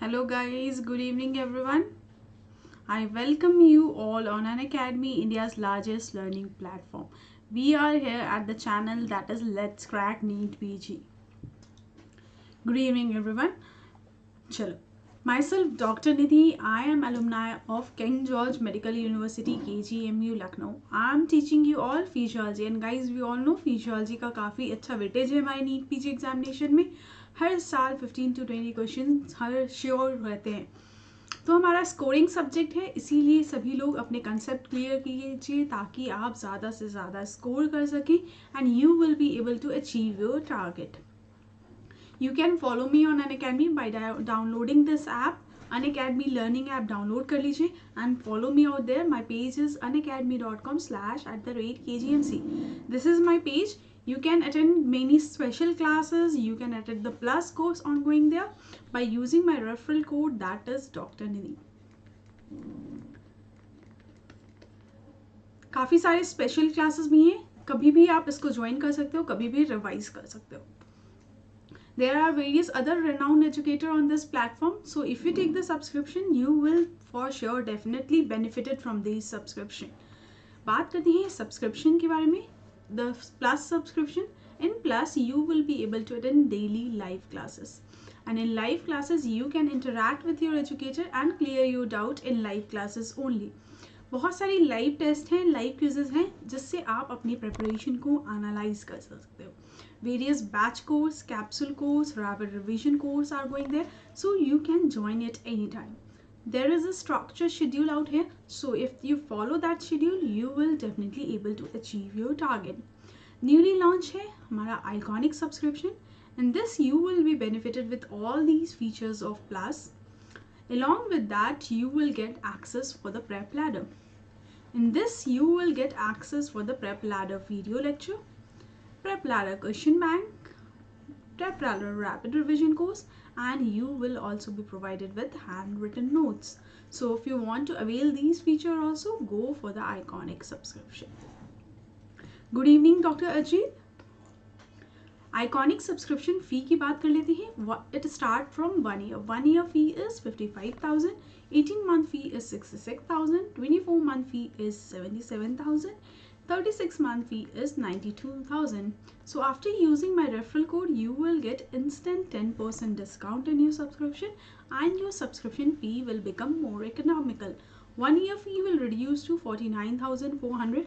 Hello guys, good evening everyone. I welcome you all on Unacademy, India's largest learning platform. We are here at the channel that is Let's Crack NEET PG. Good evening everyone. Chalo. Myself Dr. Nidhi, I am alumni of King George Medical University KGMU Lucknow. I am teaching you all physiology and guys we all know physiology का काफ़ी अच्छा weightage है हमारे NEET PG examination में. हर साल 15 to 20 question her sure रहते हैं. तो हमारा स्कोरिंग सब्जेक्ट है, इसीलिए सभी लोग अपने कंसेप्ट क्लियर कीजिए ताकि आप ज़्यादा से ज़्यादा स्कोर कर सकें and you will be able to achieve your target. You can follow me on Unacademy by downloading this app. Unacademy learning app download कर लीजिए and follow me out there. My page is unacademy.com/@kgmc. This is my page. You can attend many special classes. You can attend the plus course ongoing there by using my referral code that is Dr. Nidhi. काफ़ी सारे special classes भी हैं, कभी भी आप इसको join कर सकते हो, कभी भी रिवाइज कर सकते हो. There are various other renowned educators on this platform. So if you take the subscription, you will for sure definitely benefited from this subscription. बात करते हैं subscription के बारे में. The plus subscription. In plus, you will be able to attend daily live classes. And in live classes, you can interact with your educator and clear your doubt in live classes only. बहुत सारी live test हैं, live quizzes हैं जिससे आप अपनी preparation को analyse कर सकते हो. Various batch course, capsule course, rapid revision course are going there, so you can join it anytime. There is a structure schedule out here, so if you follow that schedule, you will definitely able to achieve your target. Newly launched है हमारा iconic subscription. In this, you will be benefited with all these features of Plus. Along with that, you will get access for the prep ladder. In this, you will get access for the prep ladder video lecture, prep ladder question bank, prep ladder rapid revision course, and you will also be provided with handwritten notes. So if you want to avail these features also, go for the iconic subscription. Good evening Dr. Ajit. Iconic subscription fee की बात कर लेते हैं. It start from 1 year. 1 year fee is 55,000. 18-month fee is 66,000. 24-month fee is 77,000. 36-month fee is 92,000. So after using my referral code, you will get instant 10% discount in your subscription and your subscription fee will become more economical. 1 year fee will reduce to 49,400.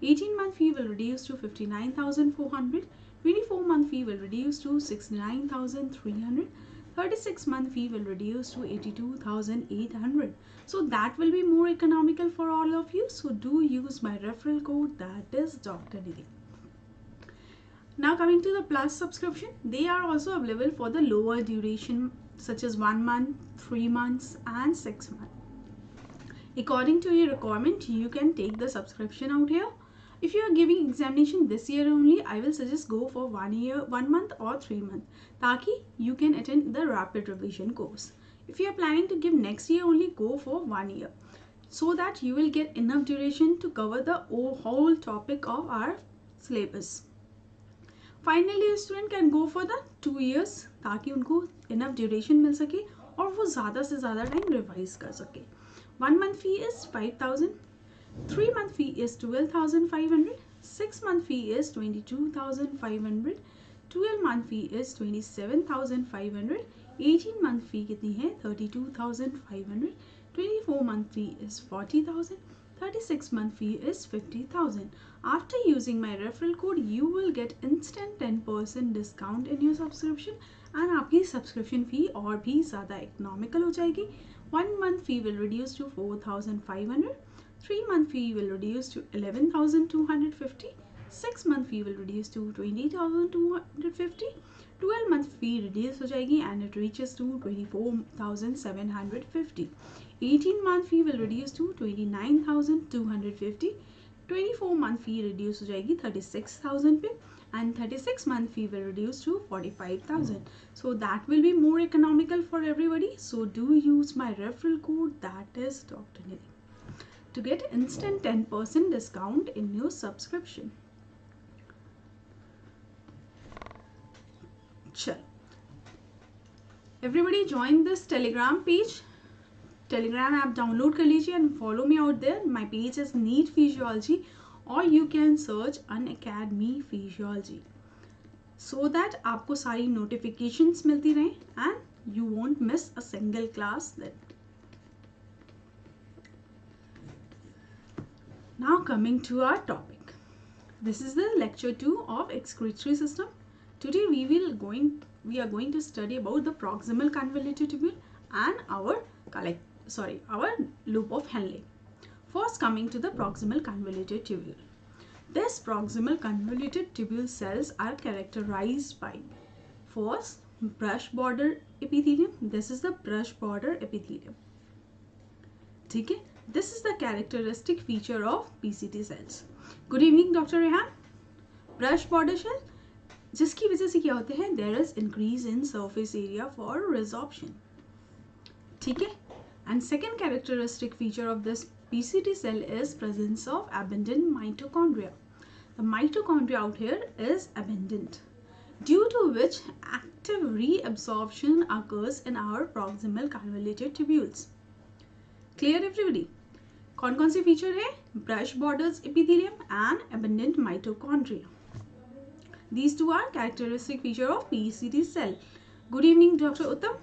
18-month fee will reduce to 59,400. 24-month fee will reduce to 69,300. 36-month fee will reduce to 82,800. So that will be more economical for all of you. So do use my referral code that is Dr. Nidhi. Now coming to the plus subscription, they are also available for the lower duration such as 1 month, 3 months and 6 months. According to your requirement, you can take the subscription out here. If you are giving examination this year only, I will suggest go for 1 year, 1 month or 3 months, ताकि you can attend the rapid revision course. If you are planning to give next year only, go for 1 year, so that you will get enough duration to cover the whole topic of our syllabus. Finally, a student can go for the 2 years, ताकि उनको enough duration मिल सके और वो ज़्यादा से ज़्यादा time revise कर सके. 1 month fee is 5,000. 3-month fee is 12,500. 6-month fee is 22,500. 12-month fee is 27,500. 18-month fee कितनी है 32,500. 24-month fee is 40,000. 36-month fee is 50,000. After using my referral code, you will get instant 10% discount in your subscription and आपकी subscription fee और भी ज़्यादा economical हो जाएगी. 1 month fee will reduce to 4,500. 3-month fee will reduce to 11,250. 6-month fee will reduce to 20,250. 12-month fee reduce हो जाएगी and it reaches to 24,750. 18-month fee will reduce to 29,250. 24-month fee reduce हो जाएगी 36,000 पे and 36-month fee will reduce to 45,000. So that will be more economical for everybody. So do use my referral code that is Dr. Nidhi to get instant 10% discount in your subscription. चल Everybody join this Telegram page. Telegram app download कर लीजिए and follow me out there. My page is NEET Physiology or you can search Unacademy Physiology so that आपको सारी notifications मिलती रहें and you won't miss a single class. Now coming to our topic. This is the lecture 2 of excretory system. Today we are going to study about the proximal convoluted tubule and our loop of Henle. First, coming to the proximal convoluted tubule. This proximal convoluted tubule cells are characterized by first brush border epithelium. This is the brush border epithelium. ठीक है, this is the characteristic feature of PCT cells. Good evening, Dr. Rehan. Brush border shell, जिसकी वजह से क्या होते हैं, there is increase in surface area for resorption. ठीक है, and second characteristic feature of this PCT cell is presence of abundant mitochondria. The mitochondria out here is abundant, due to which active reabsorption occurs in our proximal convoluted tubules. Clear everybody? कौन से feature है? Brush borders epithelium and abundant mitochondria. These two are characteristic feature of PCT cell. Good evening, Dr. Uttam.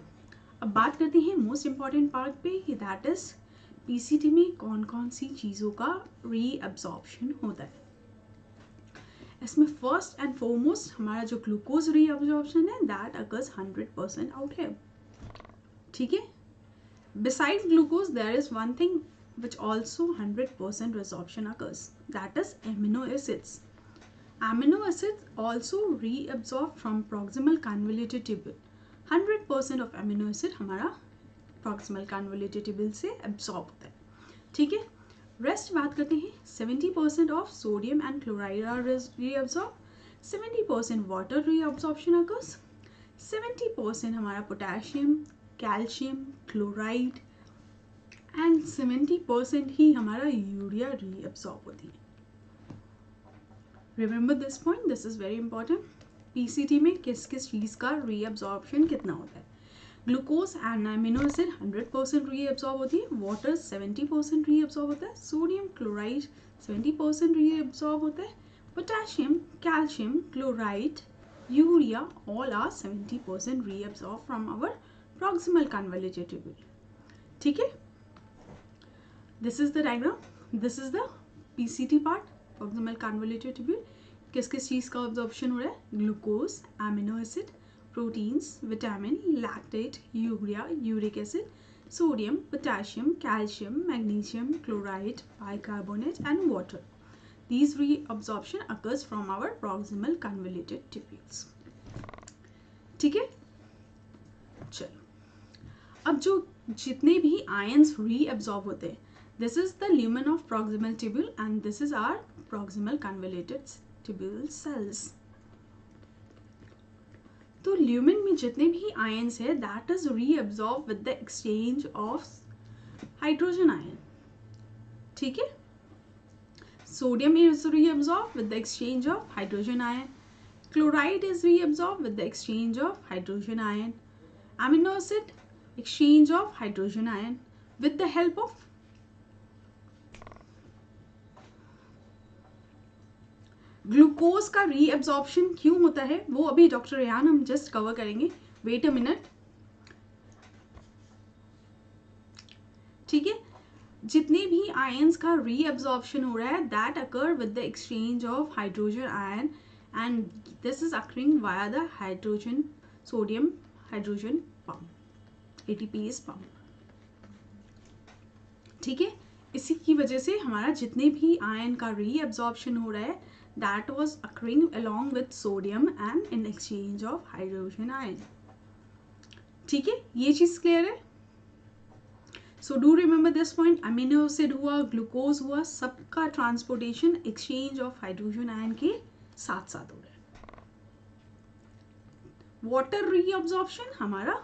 अब बात करते हैं most important part पे कि that is PCT में कौन कौन सी चीज़ों का रीअब्जॉर्प्शन होता है. इसमें फर्स्ट एंड फॉरमोस्ट हमारा जो ग्लूकोज रीअब्जॉर्प्शन है दैट अकर्स 100% आउट है. ठीक है, beside glucose there is one thing which also 100% resorption occurs, that is amino acids. Amino acids also reabsorb from proximal convoluted tubule. 100% of amino acid हमारा proximal convoluted tubule से absorb होता है. ठीक है, rest बात करते हैं. 70% of sodium and chloride are reabsorb, 70% water reabsorption occurs, 70% हमारा पोटेशियम, कैल्शियम, क्लोराइड एंड 70% ही हमारा यूरिया रीअब्सॉर्ब होती है. Remember this point, this is very important. PCT में किस किस चीज़ का रीअब्जॉर्प्शन कितना होता है. Glucose and amino acid 100% reabsorb होती है, वाटर 70% रीअब्सॉर्ब होता है, सोडियम क्लोराइड 70% रीअब्सॉर्ब होता है, potassium, calcium, chloride, urea all are 70% reabsorb from our proximal convoluted tubule. ठीक है, this is the diagram, this is the PCT part, proximal convoluted tubule. किस किस चीज़ का ऑब्जॉर्प्शन हो रहा है? Glucose, amino acid, proteins, vitamin, lactate, urea, uric acid, sodium, potassium, calcium, magnesium, chloride, bicarbonate and water. These reabsorption occurs from our proximal convoluted tubules. ठीक है, चलो अब जो जितने भी आयंस रीअब्सॉर्ब होते हैं, this is the lumen of proximal tubule and this is our proximal convoluted tubule cells. तो ल्यूमेन में जितने भी आयंस है that is reabsorb with the exchange of hydrogen ion. ठीक है, sodium is reabsorbed with the exchange of hydrogen ion. Chloride is reabsorbed with the exchange of hydrogen ion. Amino acid exchange of hydrogen ion with the help of glucose का reabsorption क्यों होता है वो अभी doctor Rehan हम just cover करेंगे. Wait a minute. ठीक है, जितने भी आयंस का रीअब्जॉर्प्शन हो रहा है that occur with the exchange of hydrogen ion and this is occurring via the hydrogen sodium hydrogen pump, ATPase pump. ठीक है, इसी की वजह से हमारा जितने भी आयन का रीअब्जॉर्प्शन हो रहा है that was occurring along with sodium and in exchange of hydrogen ion. ठीक है, ये चीज क्लियर है. So do remember this point. Amino acid हुआ, ग्लूकोज हुआ, सबका transportation exchange of hydrogen ion के साथ साथ हो रहा है. वाटर रीअब्जॉर्प्शन हमारा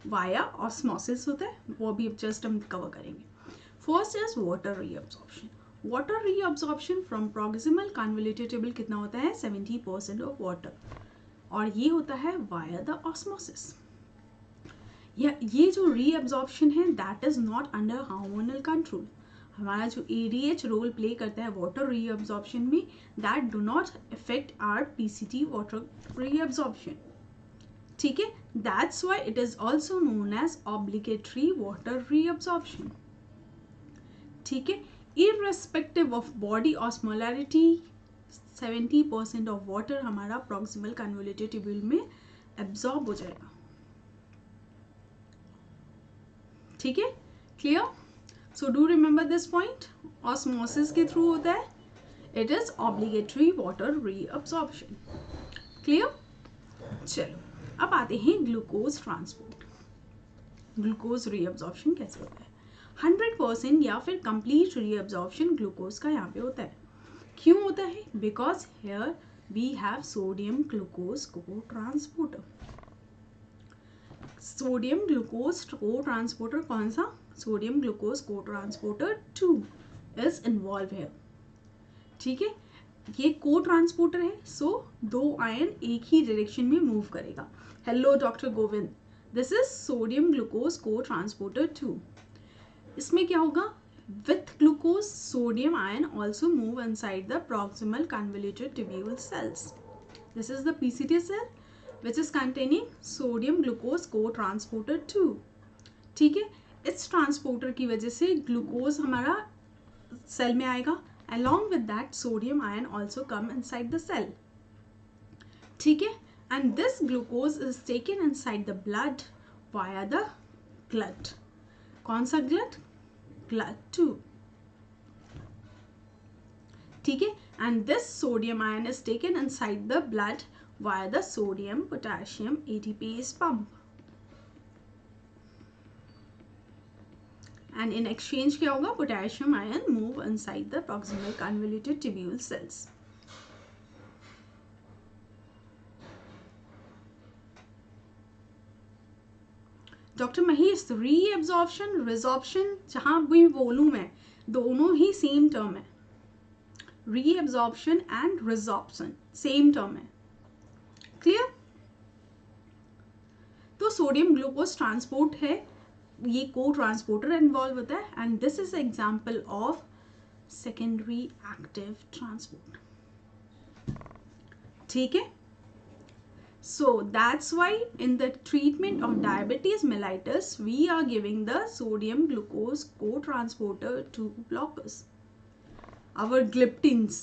वाया ऑस्मोसिस होता है, वो भी जस्ट हम कवर करेंगे. First is water reabsorption. Water reabsorption from proximal convoluted tubule कितना होता है? 70% ऑफ वाटर, और ये होता है वाया द ऑस्मोसिस. ये जो रीअब्जॉर्प्शन है that is not under hormonal control. हमारा जो ADH रोल प्ले करता है वाटर रीअब्जॉर्प्शन में, that do not effect our PCT water reabsorption. ठीक है, that's why it is also known as obligatory water reabsorption. ठीक है, irrespective of body osmolarity 70% of water हमारा प्रॉक्सिमल कन्वोल्यूटेड ट्यूब्यूल में absorb हो जाएगा. ठीक है, clear. So do remember this point. Osmosis के थ्रू होता है. It is obligatory water reabsorption. Clear. चलो अब आते हैं ग्लूकोज ट्रांसपोर्ट. ग्लूकोज रीअब्जॉर्प्शन कैसे होता है. 100% या फिर कंप्लीट रीअब्जॉर्प्शन ग्लूकोज का यहाँ पे होता है. क्यों होता है? Because here we have sodium glucose को ट्रांसपोर्टर. सोडियम ग्लूकोज को ट्रांसपोर्टर कौन सा? सोडियम ग्लूकोज को ट्रांसपोर्टर 2 इज इन्वॉल्व है. ठीक है, ये को ट्रांसपोर्टर है. सो दो आयन एक ही डायरेक्शन में मूव करेगा. Hello doctor Govind, this is sodium glucose को ट्रांसपोर्टर 2. इसमें क्या होगा? With glucose, sodium ion also move inside the proximal convoluted tubule cells. This is the PCT cell which is containing sodium glucose co-transporter 2. ठीक है, इस transporter की वजह से ग्लूकोज हमारा सेल में आएगा. Along with that, sodium ion also come inside the cell. ठीक है, and this glucose is taken inside the blood via the glut. कौन सा glut? Glut 2. ठीक है, and this sodium ion is taken inside the blood via the sodium potassium ATPase pump. And in exchange क्या होगा? Potassium ion move inside the proximal convoluted tubule cells. Doctor Mahesh, reabsorption resorption जहां भी volume है दोनों ही same term है. Reabsorption and resorption same term है. Clear. तो sodium glucose transport है, ये को ट्रांसपोर्टर इन्वॉल्व होता है. And this is example of secondary active transport. ठीक है. So that's why in the treatment of diabetes mellitus, we are giving the sodium glucose co-transporter 2 blockers. Our gliptins,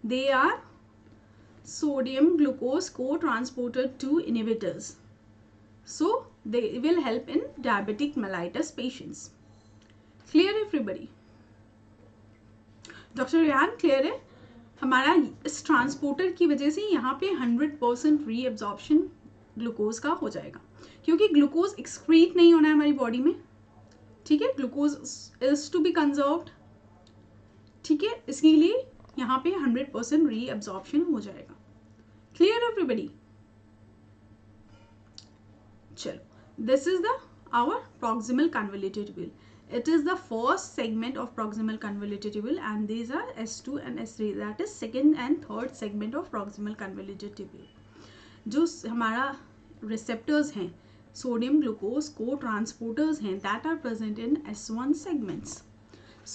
they are sodium glucose co-transporter 2 inhibitors. So they will help in diabetic mellitus patients. Clear everybody? Dr. Rehan, clear है? हमारा इस transporter की वजह से यहाँ पे 100% reabsorption glucose का हो जाएगा, क्योंकि ग्लूकोज एक्सक्रीट नहीं होना है हमारी बॉडी में. ठीक है, glucose is to be conserved. ठीक है, इसके लिए यहाँ पे 100% रीअब्जॉर्प्शन हो जाएगा. Clear everybody? चलो, this is the our proximal convoluted tubule. It is the first segment of proximal convoluted tubule and these are S2 and S3, that is second and third segment of proximal convoluted tubule. जो हमारा receptors हैं, sodium glucose co-transporters हैं, that are present in S1 segments.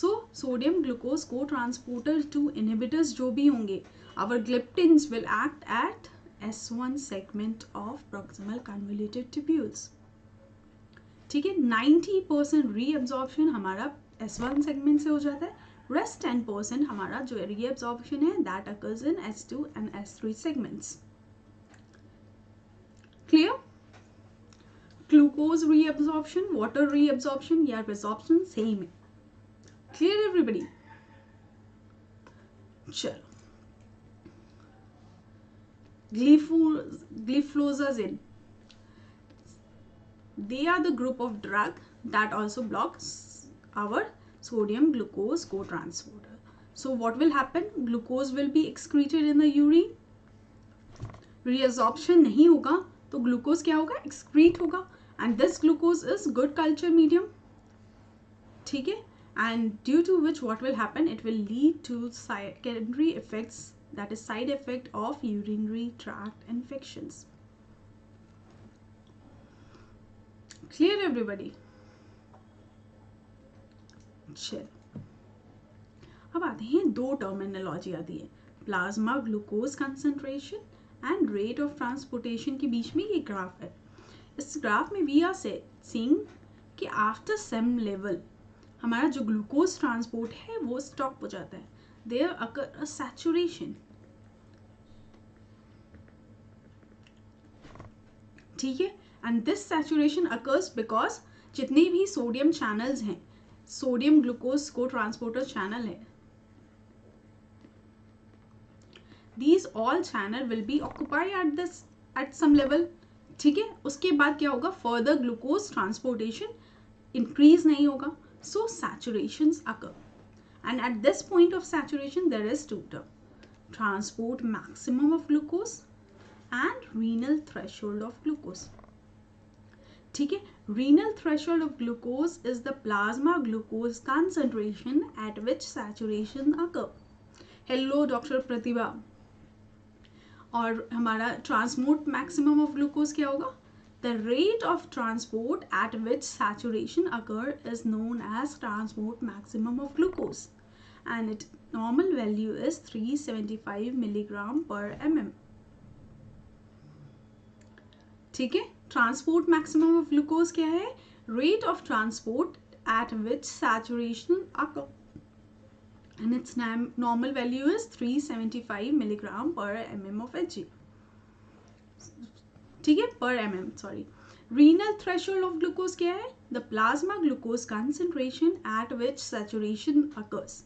So sodium glucose co-transporter 2 inhibitors जो भी होंगे, our gliptins will act at S1 segment of proximal convoluted tubules. ठीक है, 90% reabsorption हमारा S1 सेगमेंट से हो जाता है. रेस्ट 10% हमारा जो रीअब्जॉर्प्शन है that occurs in S2 and S3 segments. Clear. Glucose reabsorption, water reabsorption या रिजॉर्प्शन सेम है. Clear everybody? चलो, ग्लिफ्लोजाजिन, they are the group of drug that also blocks our sodium glucose co-transporter. So what will happen? Glucose will be excreted in the urine. Reabsorption नहीं होगा तो glucose क्या होगा? Excrete होगा. and this glucose is good culture medium. ठीक है, and due to which what will happen? It will lead to secondary effects, that is side effect of urinary tract infections. Clear everybody? चल, अब आते हैं दो terminology आती है, plasma glucose concentration and rate of transportation के बीच में ये ग्राफ है। इस ग्राफ में वी आर सीइंग कि आफ्टर सम लेवल हमारा जो ग्लूकोज ट्रांसपोर्ट है वो स्टॉप हो जाता है, देयर अकर अ सैचुरेशन। ठीक है, and this saturation occurs because जितने भी सोडियम चैनल्स हैं, सोडियम ग्लूकोज को ट्रांसपोर्टर चैनल है, these all channel will be occupied at some level। ठीक है, उसके बाद क्या होगा, फर्दर ग्लूकोज ट्रांसपोर्टेशन इंक्रीज नहीं होगा, so saturations occur, and at this point of saturation there is two term, transport maximum of glucose and renal threshold of glucose। ठीक है, renal threshold of glucose is the plasma glucose concentration at which saturation occur। Hello doctor Pratibha, और हमारा transport maximum of glucose क्या होगा, the rate of transport at which saturation occur is known as transport maximum of glucose and it normal value is 375 milligram per mm। ठीक है, transport maximum of glucose क्या है, rate of transport at which saturation occur and its normal value is 375 milligram per mm of Hg। ठीक है, per mm, sorry। renal threshold of glucose क्या है, the plasma glucose concentration at which saturation occurs।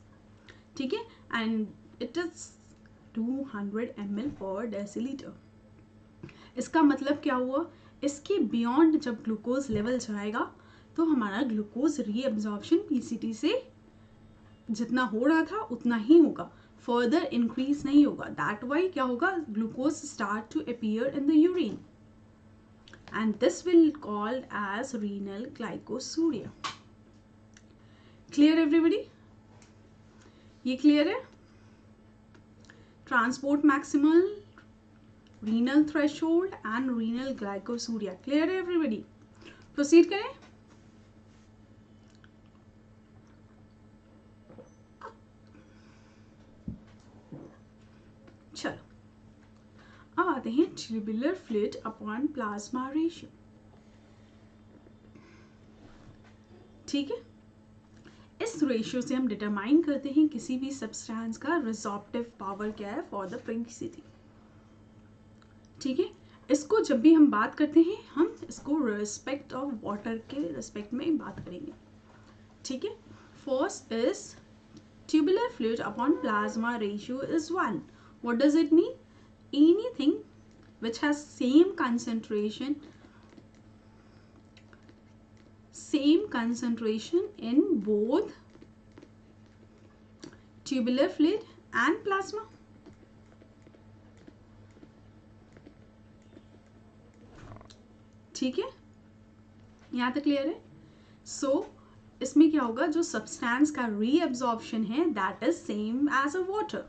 ठीक है, and it is 200 ml per deciliter। इसका मतलब क्या हुआ, इसके बियॉन्ड जब ग्लूकोज लेवल जाएगा तो हमारा ग्लूकोज रीअब्जॉर्प्शन पीसीटी से जितना हो रहा था उतना ही होगा, फर्दर इंक्रीज नहीं होगा। दैट वाई क्या होगा, glucose start to appear in the urine and this will called as renal glycosuria. Clear everybody? ये क्लियर है? Transport maximal, renal threshold and renal glycosuria. Clear है एवरीबडी? प्रोसीड करें। चलो, अब आते हैं tubular fluid upon plasma ratio. ठीक है, इस रेशियो से हम डिटरमाइन करते हैं किसी भी सब्सटेंस का रिजॉर्प्टिव पावर क्या है फॉर द पीसीटी। ठीक है, इसको जब भी हम बात करते हैं हम इसको रिस्पेक्ट ऑफ वाटर के रिस्पेक्ट में बात करेंगे। ठीक है, first is tubular fluid upon plasma ratio is 1। What does it mean? Anything which has same concentration in both tubular fluid and plasma। ठीक है, यहाँ तक क्लियर है? सो इसमें क्या होगा, जो सब्सटेंस का रीअब्जॉर्प्शन है that is same as a water.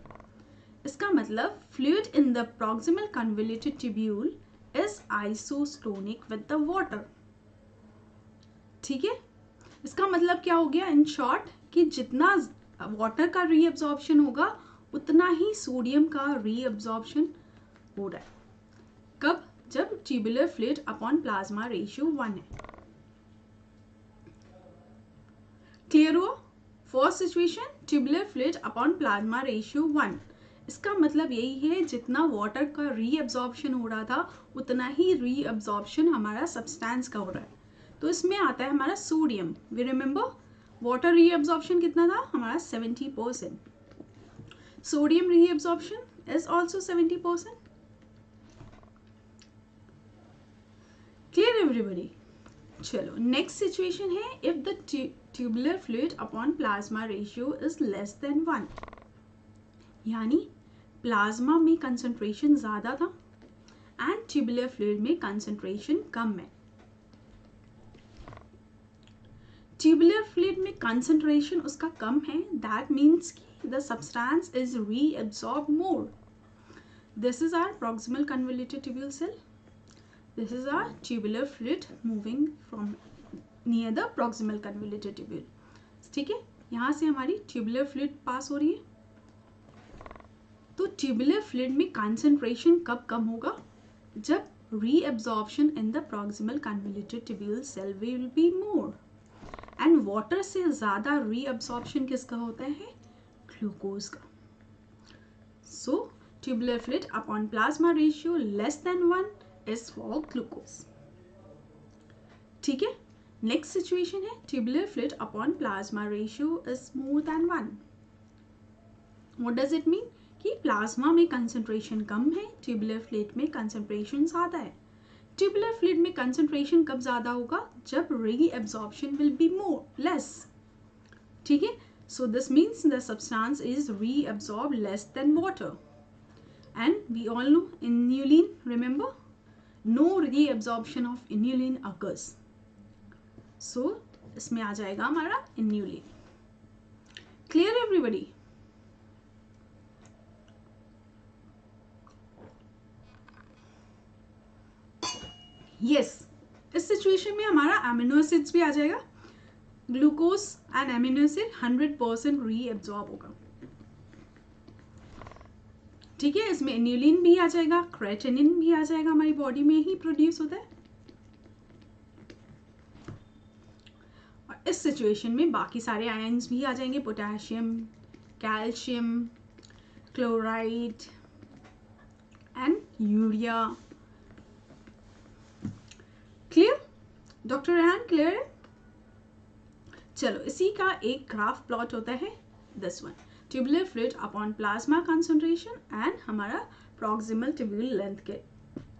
इसका मतलब fluid in the proximal convoluted tubule is isotonic with the water. ठीक है, इसका मतलब क्या हो गया, इन शॉर्ट कि जितना वाटर का रीअब्जॉर्प्शन होगा उतना ही सोडियम का रीअब्जॉर्प्शन हो रहा है। कब, जब tubular fluid upon plasma ratio 1 है। क्लियर हुआ? First situation, tubular fluid upon plasma ratio 1। इसका मतलब यही है जितना वाटर का रीअब्जॉर्प्शन हो रहा था उतना ही रीअब्जॉर्प्शन हमारा सब्सटेंस का हो रहा है। तो इसमें आता है हमारा sodium. We remember water reabsorption कितना था हमारा, 70%। Sodium reabsorption is also 70%। Clear everybody? चलो, नेक्स्ट सिचुएशन है, if the tubular fluid upon plasma ratio is less than 1। यानी प्लाज्मा में कंसंट्रेशन ज्यादा था एंड ट्यूबुलर फ्लूइड में कंसंट्रेशन कम है। ट्यूबुलर फ्लूइड में कंसंट्रेशन उसका कम है, दैट मीन्स कि the substance is reabsorb more. This is our proximal convoluted tubule cell. This is our tubular fluid moving from near the proximal convoluted tubule. ठीक है, यहाँ से हमारी tubular fluid पास हो रही है. तो tubular fluid में concentration कब कम होगा? जब reabsorption in the proximal convoluted tubule cell will be more. And water से ज़्यादा reabsorption किसका होता है? Glucose का. So tubular fluid upon plasma ratio less than 1 is for glucose. ठीक है, next situation है tubular fluid upon plasma ratio is more than 1. What does it mean? कि प्लाज्मा में कंसंट्रेशन कम है, ट्यूबुलर फ्लूइड में कंसंट्रेशन ज़्यादा है. ट्यूबुलर फ्लूइड में कंसंट्रेशन कब ज़्यादा होगा? जब reabsorption will be more less. ठीक है, so this means the substance is reabsorb less than water. And we all know inulin, remember, no reabsorption of inulin occurs. So इसमें आ जाएगा हमारा इन्यूलिन. Clear everybody? यस, इस situation में हमारा amino acids भी आ जाएगा. Glucose and amino acid 100% reabsorb होगा. ठीक है, इसमें इन्यूलिन भी आ जाएगा, क्रेटिनिन भी आ जाएगा, हमारी बॉडी में ही प्रोड्यूस होता है. और इस सिचुएशन में बाकी सारे आयन्स भी आ जाएंगे, potassium, calcium, chloride and urea. Clear doctor Rehan? Clear है? चलो, इसी का एक ग्राफ प्लॉट होता है this one, tubular fluid upon plasma concentration and हमारा प्रॉक्सिमल ट्यूब्यूल लेंथ के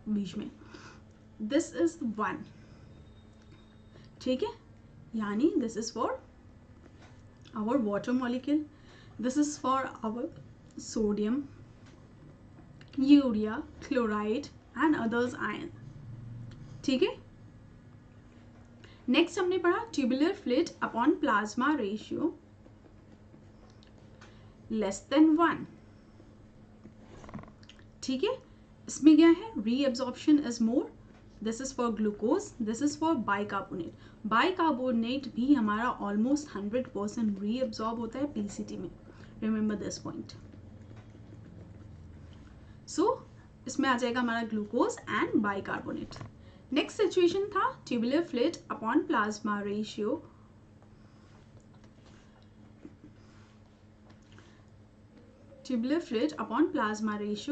बीच में. This is 1. ठीक है, यानी this is for our water molecule, this is for our sodium, urea, chloride and others ion. ठीक है, नेक्स्ट हमने पढ़ा tubular fluid upon plasma ratio less than 1. ठीक है, इसमें क्या है? Reabsorption is more. This is for glucose, this is for bicarbonate. Bicarbonate भी हमारा ऑलमोस्ट 100% रीअब्सॉर्ब होता है पीसीटी में. Remember this point. सो इसमें आ जाएगा हमारा glucose and bicarbonate. Next situation था tubular fluid upon plasma ratio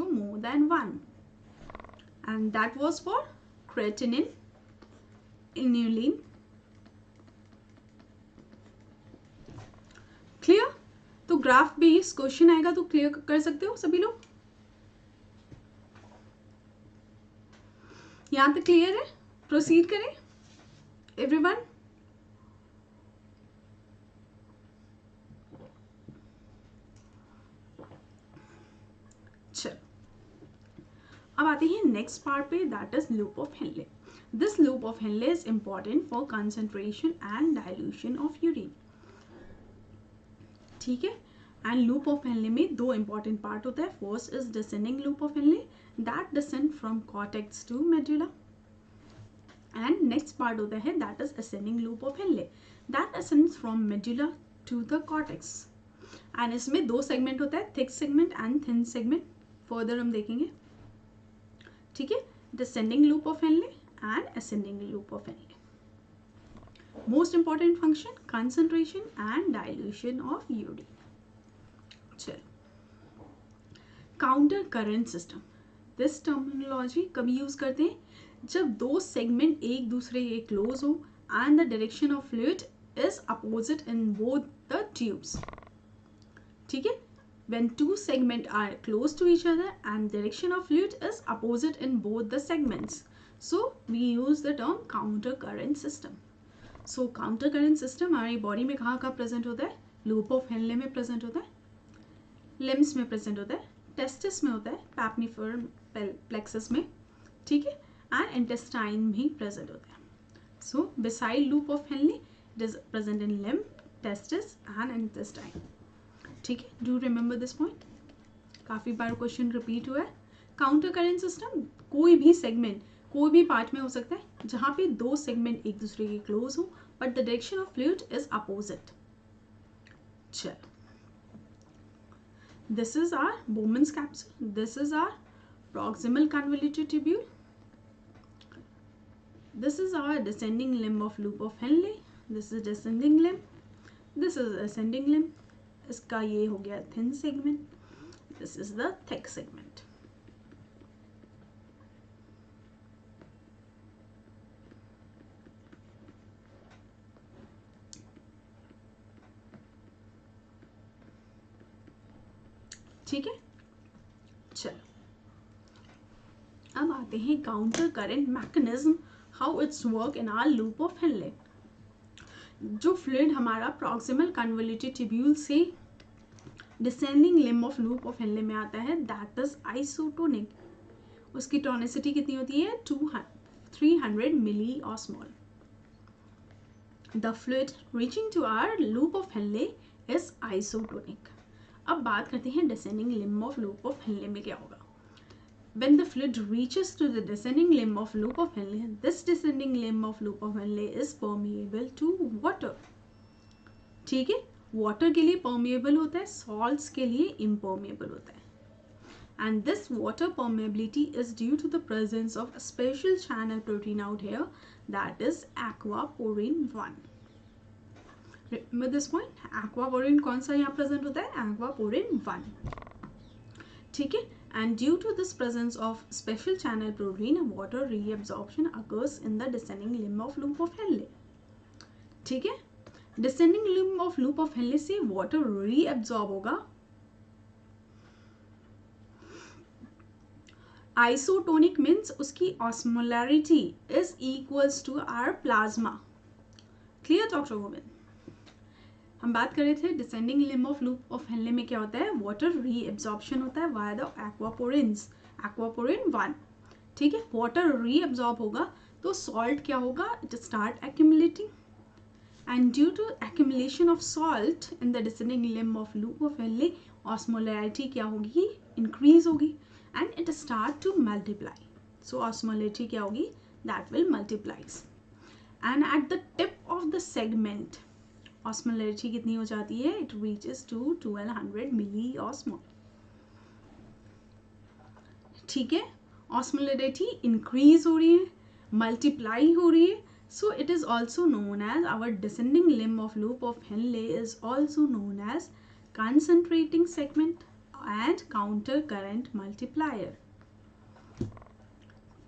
more than 1, and that was for creatinine, inulin. Clear? तो ग्राफ बेस्ड क्वेश्चन आएगा तो क्लियर कर सकते हो सभी लोग? यहाँ तक क्लियर है? प्रोसीड करें एवरीवन. चलो, अब आते हैं नेक्स्ट पार्ट पे, that is loop of Henle. This loop of Henle is important for concentration and dilution of urine. ठीक है, एंड लूप ऑफ हेनले में दो इंपॉर्टेंट पार्ट होता है. First is descending loop of Henle, that descend from cortex to medulla. And next part होता है that is ascending loop of Henle, that ascends from medulla to the cortex. And इसमें दो segment होता है, thick segment and thin segment. Further हम देखेंगे. ठीक है, descending loop of Henle and ascending loop of Henle. Most important function concentration and dilution of urine. चलो, counter current system. This terminology कभी यूज करते हैं जब दो सेगमेंट एक दूसरे के क्लोज हो and the direction of fluid is opposite in both the tubes. ठीक है, when two segments are close to each other and direction of fluid is opposite in both the segments, so we use the term counter current system. So counter current system हमारी body में कहाँ कहाँ present होता है? Loop of Henle में present होता है, limbs में प्रेजेंट होता है, टेस्टिस में होता है, पैपनीफर प्लेक्सस में. ठीक है, एंड इंटेस्टाइन भी प्रेजेंट होता है. So beside loop of Henle it is present in lymph, testis and intestine. ठीक है, डू रिमेंबर दिस पॉइंट. काफ़ी बार क्वेश्चन रिपीट हुआ है. काउंटर करंट सिस्टम, कोई भी सेगमेंट कोई भी पार्ट में हो सकता है जहाँ पे दो सेगमेंट एक दूसरे के क्लोज हो but the direction of fluid is opposite. चलो, this is our Bowman's capsule. This is our proximal convoluted tubule. This is our descending limb of loop of Henle. This is descending limb. This is ascending limb. इसका ये हो गया thin segment. This is the thick segment. ठीक है. चलो, अब आते हैं counter current mechanism, how it's work in our loop of Henle. जो फ्लूइड हमारा प्रॉक्सिमल कन्वोल्यूटेड ट्यूब्यूल से descending limb of loop of Henle में आता है, दैट इज आइसोटोनिक. उसकी टोनिसिटी कितनी होती है? 300 milliosmole. The fluid reaching to our loop of Henle is isotonic. अब बात करते हैं descending limb of loop of Henle में क्या होगा. When the fluid reaches to the descending limb of loop of Henle, this descending limb of loop of Henle is permeable to water. ठीक है, water के लिए permeable होता है, salts के लिए impermeable होता है. And this water permeability is due to the presence of a special channel protein out here, that is aquaporin 1. Remember this point? Aquaporin कौन सा यहाँ present होता है? Aquaporin 1. ठीक है. And due to this presence of special channel protein, water reabsorption occurs in the descending limb of loop of Henle. ठीक है, descending limb of loop of Henle से water reabsorb होगा. Isotonic means उसकी osmolarity is equals to our plasma. Clear, Dr. Govind? हम बात कर रहे थे descending limb of loop of Henle में क्या होता है? वाटर रीएब्जॉर्प्शन होता है वाया द एक्वापोरिन्स, एक्वापोरिन 1. ठीक है, वाटर रीएब्जॉर्ब होगा तो सॉल्ट क्या होगा? It start accumulating, and due to accumulation of salt in the descending limb of loop of Henle, osmolarity क्या होगी? इंक्रीज होगी, and it start to multiply. So osmolarity क्या होगी? That will multiplies, and at the tip of the segment osmolarity कितनी हो जाती है? It reaches to 1200 milli osmole. ठीक है, ऑस्मोलैरिटी इंक्रीज हो रही है, मल्टीप्लाई हो रही है. So it is also known as our descending limb of loop of Henle is also known as concentrating segment and counter current multiplier.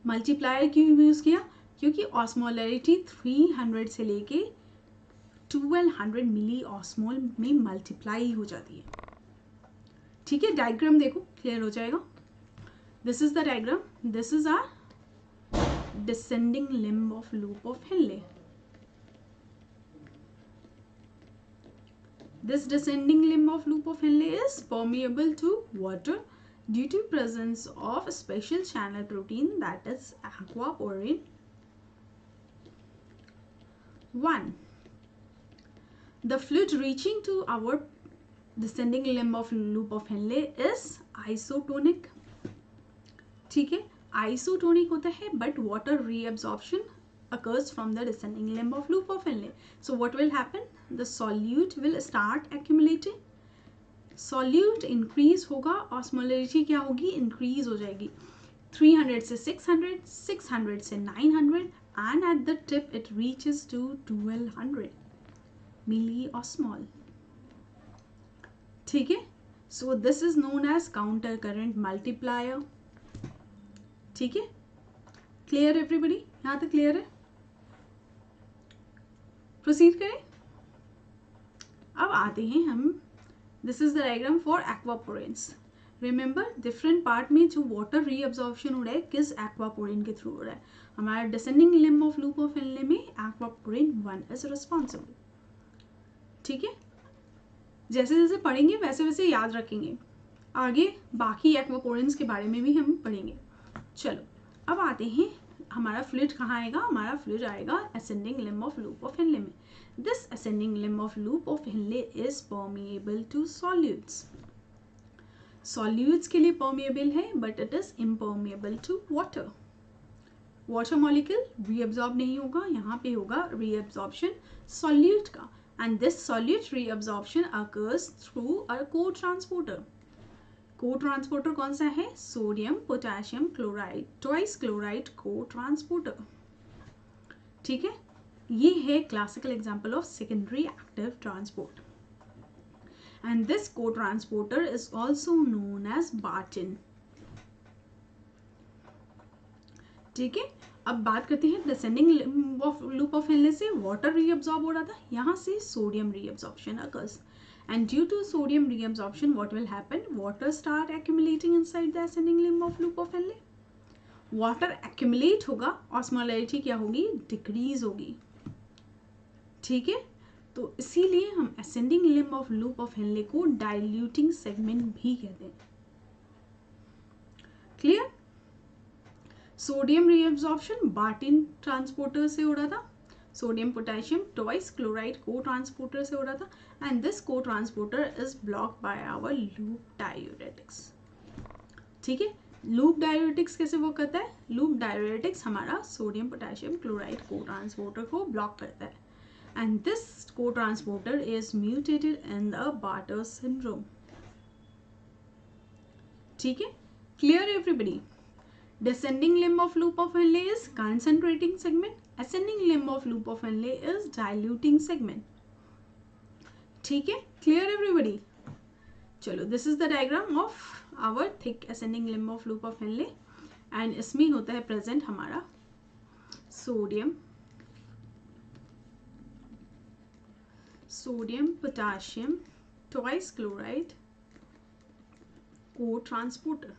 Multiplier क्यों use किया? क्योंकि ऑस्मोलैरिटी 300 से लेके 1200 मिली ऑस्मोल में मल्टीप्लाई हो जाती है. ठीक है, डायग्राम देखो, क्लियर हो जाएगा. This is the diagram. This is our descending limb of loop of Henle. This descending limb of loop of Henle is permeable to water due to presence of a special channel protein, that is aquaporin 1. The fluid reaching to our descending limb of loop of Henle is isotonic. ठीक है, isotonic होता है but water reabsorption occurs from the descending limb of loop of Henle. So what will happen? The solute will start accumulating. Solute increase होगा, osmolarity क्या होगी? Increase हो जाएगी. 300 से 600, 600 से 900, and at the tip it reaches to 1200 milli osmole. ठीक है, so this is known as counter current multiplier. ठीक है, क्लियर एवरीबडी? यहाँ तक क्लियर है? प्रोसीड करें. अब आते हैं हम, this is the diagram for aquaporins. Remember, different part में जो वाटर रीअब्जॉर्प्शन हो रहा है किस एक्वापोरिन के थ्रू हो रहा है? हमारा descending limb of loop of Henle में एक्वापोरिन 1 इज रिस्पॉन्सिबल. ठीक है, जैसे जैसे पढ़ेंगे वैसे वैसे याद रखेंगे. आगे बाकी एक्वापोरिन्स के बारे में भी हम पढ़ेंगे. चलो, अब आते हैं, हमारा फ्लूइड कहाँ आएगा? हमारा फ्लूइड आएगा ascending limb of loop of Henle में. This ascending limb of loop of Henle is permeable to solutes. Solutes के लिए परमिएबल है but it is impermeable to water. Water molecule reabsorb नहीं होगा, यहाँ पे होगा रीअब्जॉर्प्शन सॉल्यूट का, and this solute reabsorption occurs through a को ट्रांसपोर्टर. को ट्रांसपोर्टर कौन सा है? Sodium potassium chloride twice chloride को ट्रांसपोर्टर. ठीक है, ये है classical example of secondary active transport, and this को transporter is also known as barttin. ठीक है, अब बात करते हैं डिसेंडिंग लूप ऑफ हेनले से. वाटर रीअब्सॉर्ब हो रहा था, यहाँ से sodium reabsorption occurs, and due to sodium reabsorption what will happen? Water start accumulating inside the ascending limb of loop of Henle. Water accumulate होगा, ऑस्मोलैरिटी क्या होगी? Decrease होगी. ठीक है, तो इसीलिए हम ascending limb of loop of Henle को diluting segment भी कहते हैं. Clear? Sodium reabsorption barttin transporter से हो रहा था, सोडियम पोटेशियम ट्वाइस क्लोराइड को ट्रांसपोर्टर से हो रहा था, एंड दिस को transporter is blocked by our loop diuretics. ठीक है, लूप डायूरेटिक्स कैसे वर्क करता है? लूप डायूरेटिक्स हमारा सोडियम पोटेशियम क्लोराइड को ट्रांसपोर्टर को ब्लॉक करता है, एंड दिस को transporter is mutated in the Bartter syndrome. ठीक है, clear everybody? Descending limb of loop of Henle is concentrating segment. Ascending limb of loop of Henle is diluting segment. ठीक है, clear everybody? चलो, this is the diagram of our thick ascending limb of loop of Henle, and इसमें होता है present हमारा sodium potassium twice chloride को transporter.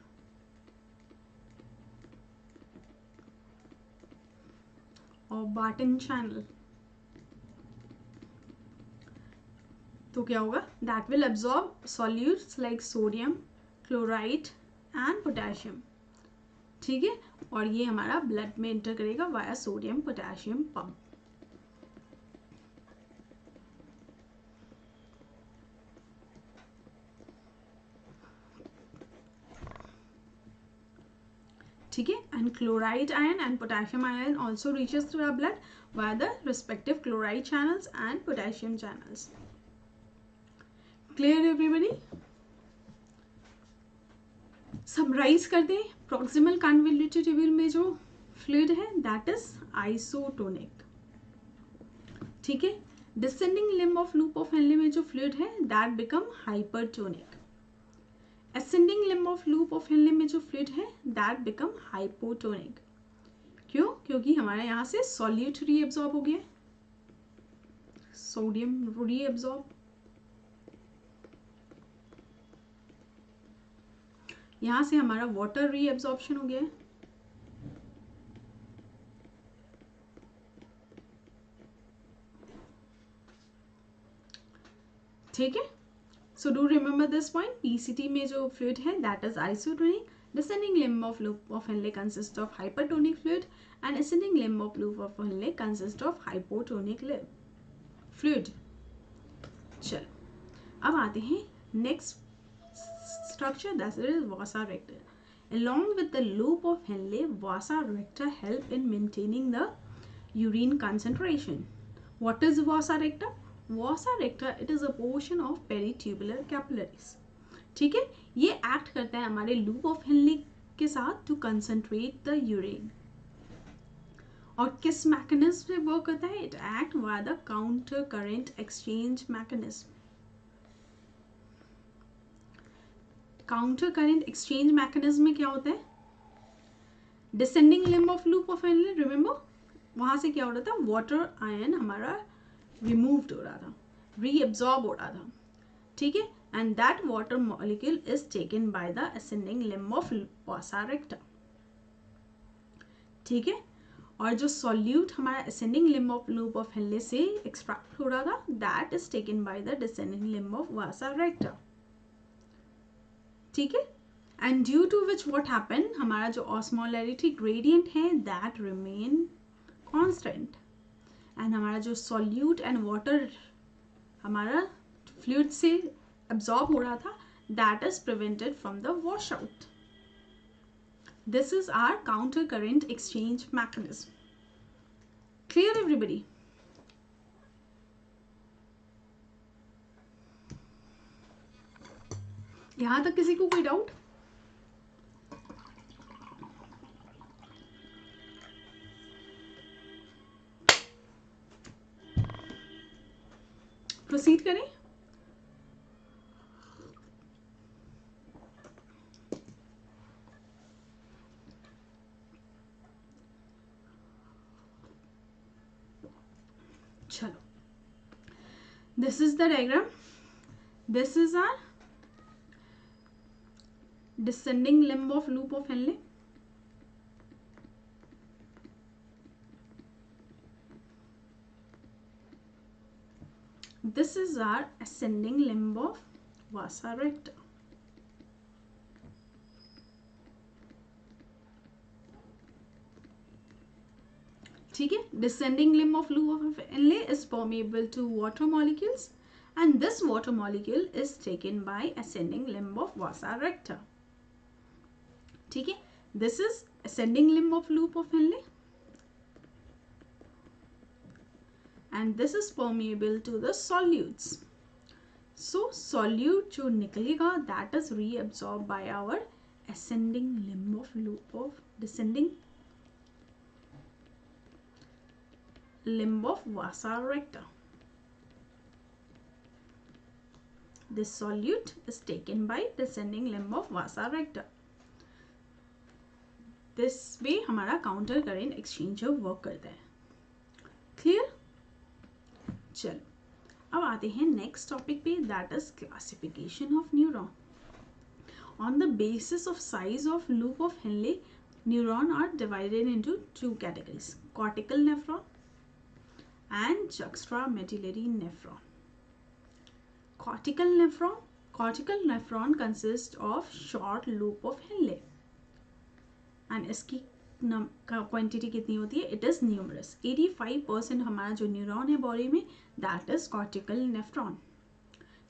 और बार्टिन channel, तो क्या होगा? That will absorb solutes like sodium chloride and potassium. ठीक है, और ये हमारा ब्लड में एंटर करेगा वाया सोडियम पोटेशियम पंप. ठीक है, and chloride ion and potassium ion also reaches through our blood via the respective chloride channels and potassium channels. Clear everybody? Summarize कर दें, प्रॉक्सिमल कन्वोल्यूटेड ट्यूब्यूल में जो fluid है that is isotonic. ठीक है, descending limb of loop of Henle में जो fluid है that become hypertonic. ascending limb of loop of Henle में जो फ्लूइड है दैट बिकम हाइपोटोनिक. क्यों? क्योंकि हमारे यहाँ से सॉल्यूट रीअब्सॉर्ब हो गया, सोडियम रीअब्सॉर्ब. यहाँ से हमारा वाटर रीअब्सॉर्प्शन हो गया. ठीक है, so do remember this point. PCT में जो fluid है that is isotonic. Descending limb of loop of Henle consists of hypertonic fluid, and ascending limb of loop of Henle consists of hypotonic fluid. चलो, अब आते हैं next structure, that is vasa recta. Along with the loop of Henle, vasa recta help in maintaining the urine concentration. What is vasa recta? Vasa recta, it is a portion of peritubular capillaries. ठीक है, ये act करता है हमारे loop of Henley के साथ to concentrate the urine. और किस मैकेनिज्म से वर्क करता है? It act via the counter current exchange mechanism. Counter current exchange mechanism में क्या होता है? Descending limb of loop of Henley, remember वहां से क्या हो रहा था? वाटर आयन हमारा रिमूव्ड हो रहा था, रीअब्सॉर्ब हो रहा था. ठीक है, and that water molecule is taken by the ascending limb of vasa recta. ठीक है, और जो सॉल्यूट हमारा ascending limb of loop of Henle से एक्सट्रैक्ट हो रहा था that is taken by the descending limb of vasa recta. ठीक है, and due to which what happen, हमारा जो ऑस्मोलैरिटी ग्रेडियंट है दैट रिमेन कांस्टेंट, एंड हमारा जो सॉल्यूट एंड वाटर हमारा फ्लूइड से एब्जॉर्ब हो रहा था that is prevented from the wash out. This is our counter current exchange mechanism. Clear everybody? यहाँ तक किसी को कोई डाउट? प्रोसीड करें. चलो, this is the diagram. This is our descending limb of loop of Henle. This is our ascending limb of vasa recta. ठीक है, descending limb of loop of Henle is permeable to water molecules, and this water molecule is taken by ascending limb of vasa recta. ठीक है, this is ascending limb of loop of Henle, and this is permeable to the solutes. So solute जो निकलेगा that is reabsorbed by our ascending limb of loop of descending limb of vasa recta. This solute is taken by descending limb of vasa recta. This way हमारा counter current exchanger work करता है. Clear? चलो, अब आते हैं next topic पे, that is classification of neuron. On the basis of size of loop of Henle, neuron are divided into two categories: cortical nephron and juxtamedullary nephron. Cortical nephron consists of short loop of Henle, and इसकी quantity कितनी होती है? It is numerous. 85% हमारा जो neuron है body में, that is cortical nephron.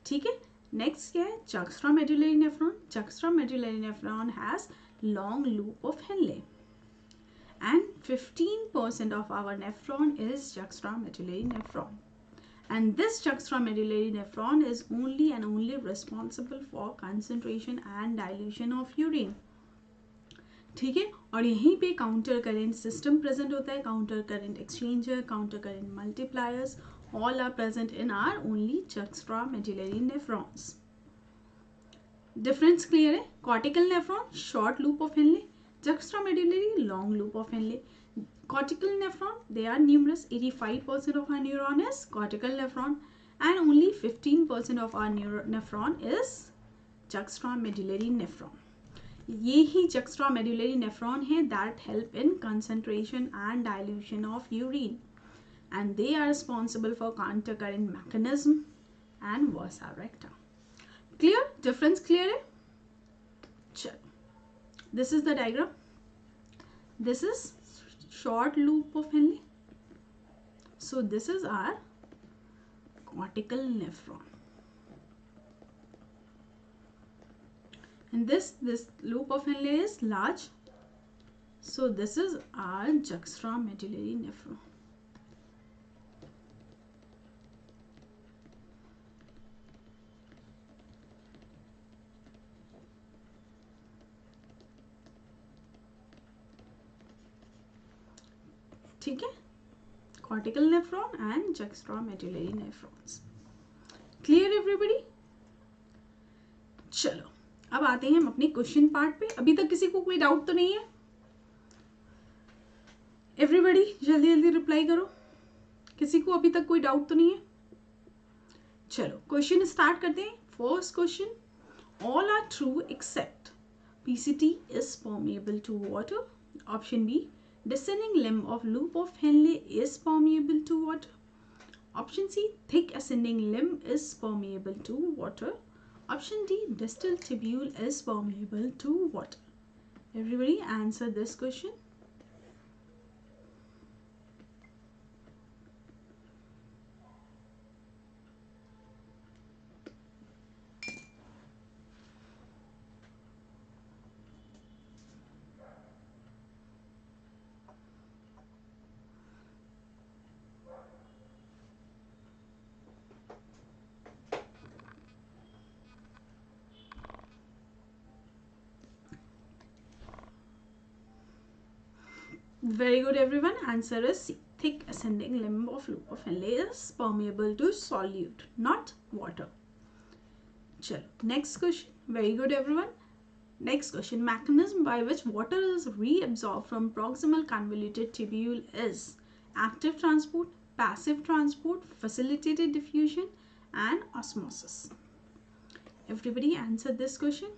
ठीक है, नेक्स्ट क्या है? juxtamedullary nephron. Juxtamedullary nephron has long loop of Henle, and 15% of our nephron is juxtamedullary nephron, and this juxtamedullary nephron is only and only responsible for concentration and dilution of urine. ठीक है, और यहीं पे counter current system present होता है, counter current exchanger, counter current multipliers, all are present in our only juxtamedullary nephrons. Difference clear है? Cortical nephron short loop of Henle, juxtamedullary long loop of Henle. Cortical nephron, they are numerous. 85% of our neuron is cortical nephron, and only 15% of our nephron is juxtamedullary nephron. ये ही juxtamedullary nephron है that help in concentration and dilution of urine, and they are responsible for counter current mechanism and vasa recta. Clear? Difference clear है? चलो, this is the diagram. This is short loop of Henle. So this is our cortical nephron, and this loop of Henle is large. So this is our juxtamedullary nephron. ठीक है, cortical nephron and juxtamedullary nephrons. Clear everybody? चलो, अब आते हैं हम अपने question part पे. अभी तक किसी को कोई डाउट तो नहीं है? एवरीबडी जल्दी जल्दी रिप्लाई करो. किसी को अभी तक कोई डाउट तो नहीं है? चलो, क्वेश्चन स्टार्ट करते हैं. First question, all are true except PCT is permeable to water. Option B, descending limb of loop of Henle is permeable to water. Option C, thick ascending limb is permeable to water. Option D, distal tubule is permeable to water. Everybody answer this question. Very good everyone. Answer is C. Thick ascending limb of loop of Henle is permeable to solute, not water. Chalo. Next question. Very good everyone. Next question. Mechanism by which water is reabsorbed from proximal convoluted tubule is active transport, passive transport, facilitated diffusion, and osmosis. Everybody answer this question.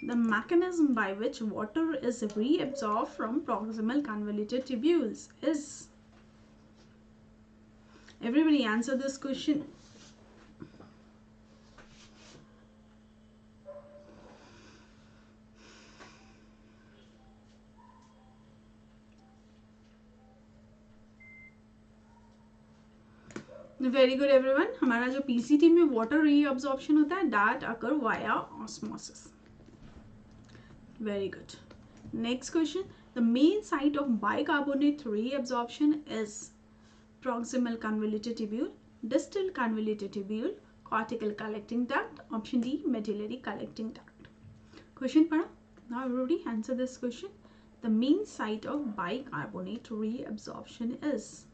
The mechanism by which water is reabsorbed from proximal convoluted tubules is. Everybody answer this question. Very good everyone. हमारा जो PCT में water reabsorption होता है that occur via osmosis. Very good. Next question. The main site of bicarbonate reabsorption is proximal convoluted tubule, distal convoluted tubule, cortical collecting duct, option D medullary collecting duct. Question पढ़ा. Now everybody answer this question. The main site of bicarbonate reabsorption is.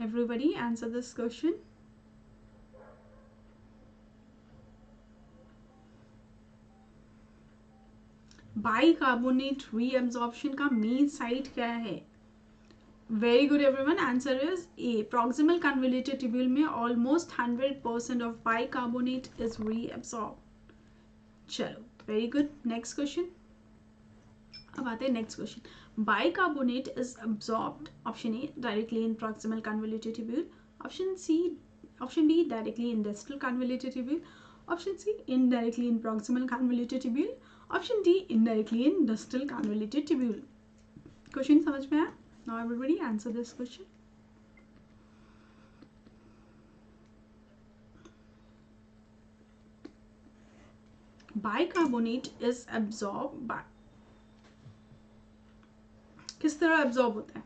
Everybody answer this question. Bicarbonate reabsorption का main site क्या है? Very good everyone. Answer is A. Proximal convoluted tubule में almost 100% of bicarbonate is reabsorbed. चलो, very good. Next question. अब आते हैं next question. Bicarbonate is absorbed. Option A directly in proximal convoluted tubule. Option B directly in distal convoluted tubule. Option C indirectly in proximal convoluted tubule. Option D indirectly in distal convoluted tubule. Question समझ में आया? Now everybody answer this question. Bicarbonate is absorbed by. किस तरह absorb होता है?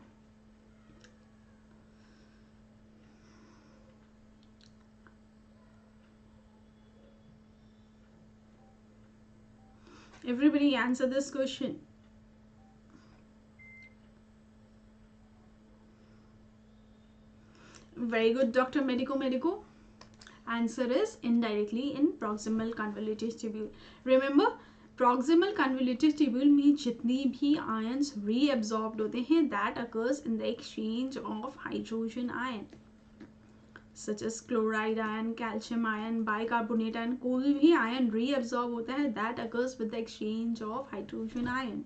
Everybody answer this question. Very good, Dr. Medico. Answer is indirectly in proximal convoluted tubule. Remember, proximal convoluted tubule में जितनी भी ions reabsorbed होते हैं that occurs in the exchange of hydrogen ion such as chloride ion, calcium ion, bicarbonate ion. कोई भी ion reabsorb होता है that occurs with the exchange of hydrogen ion.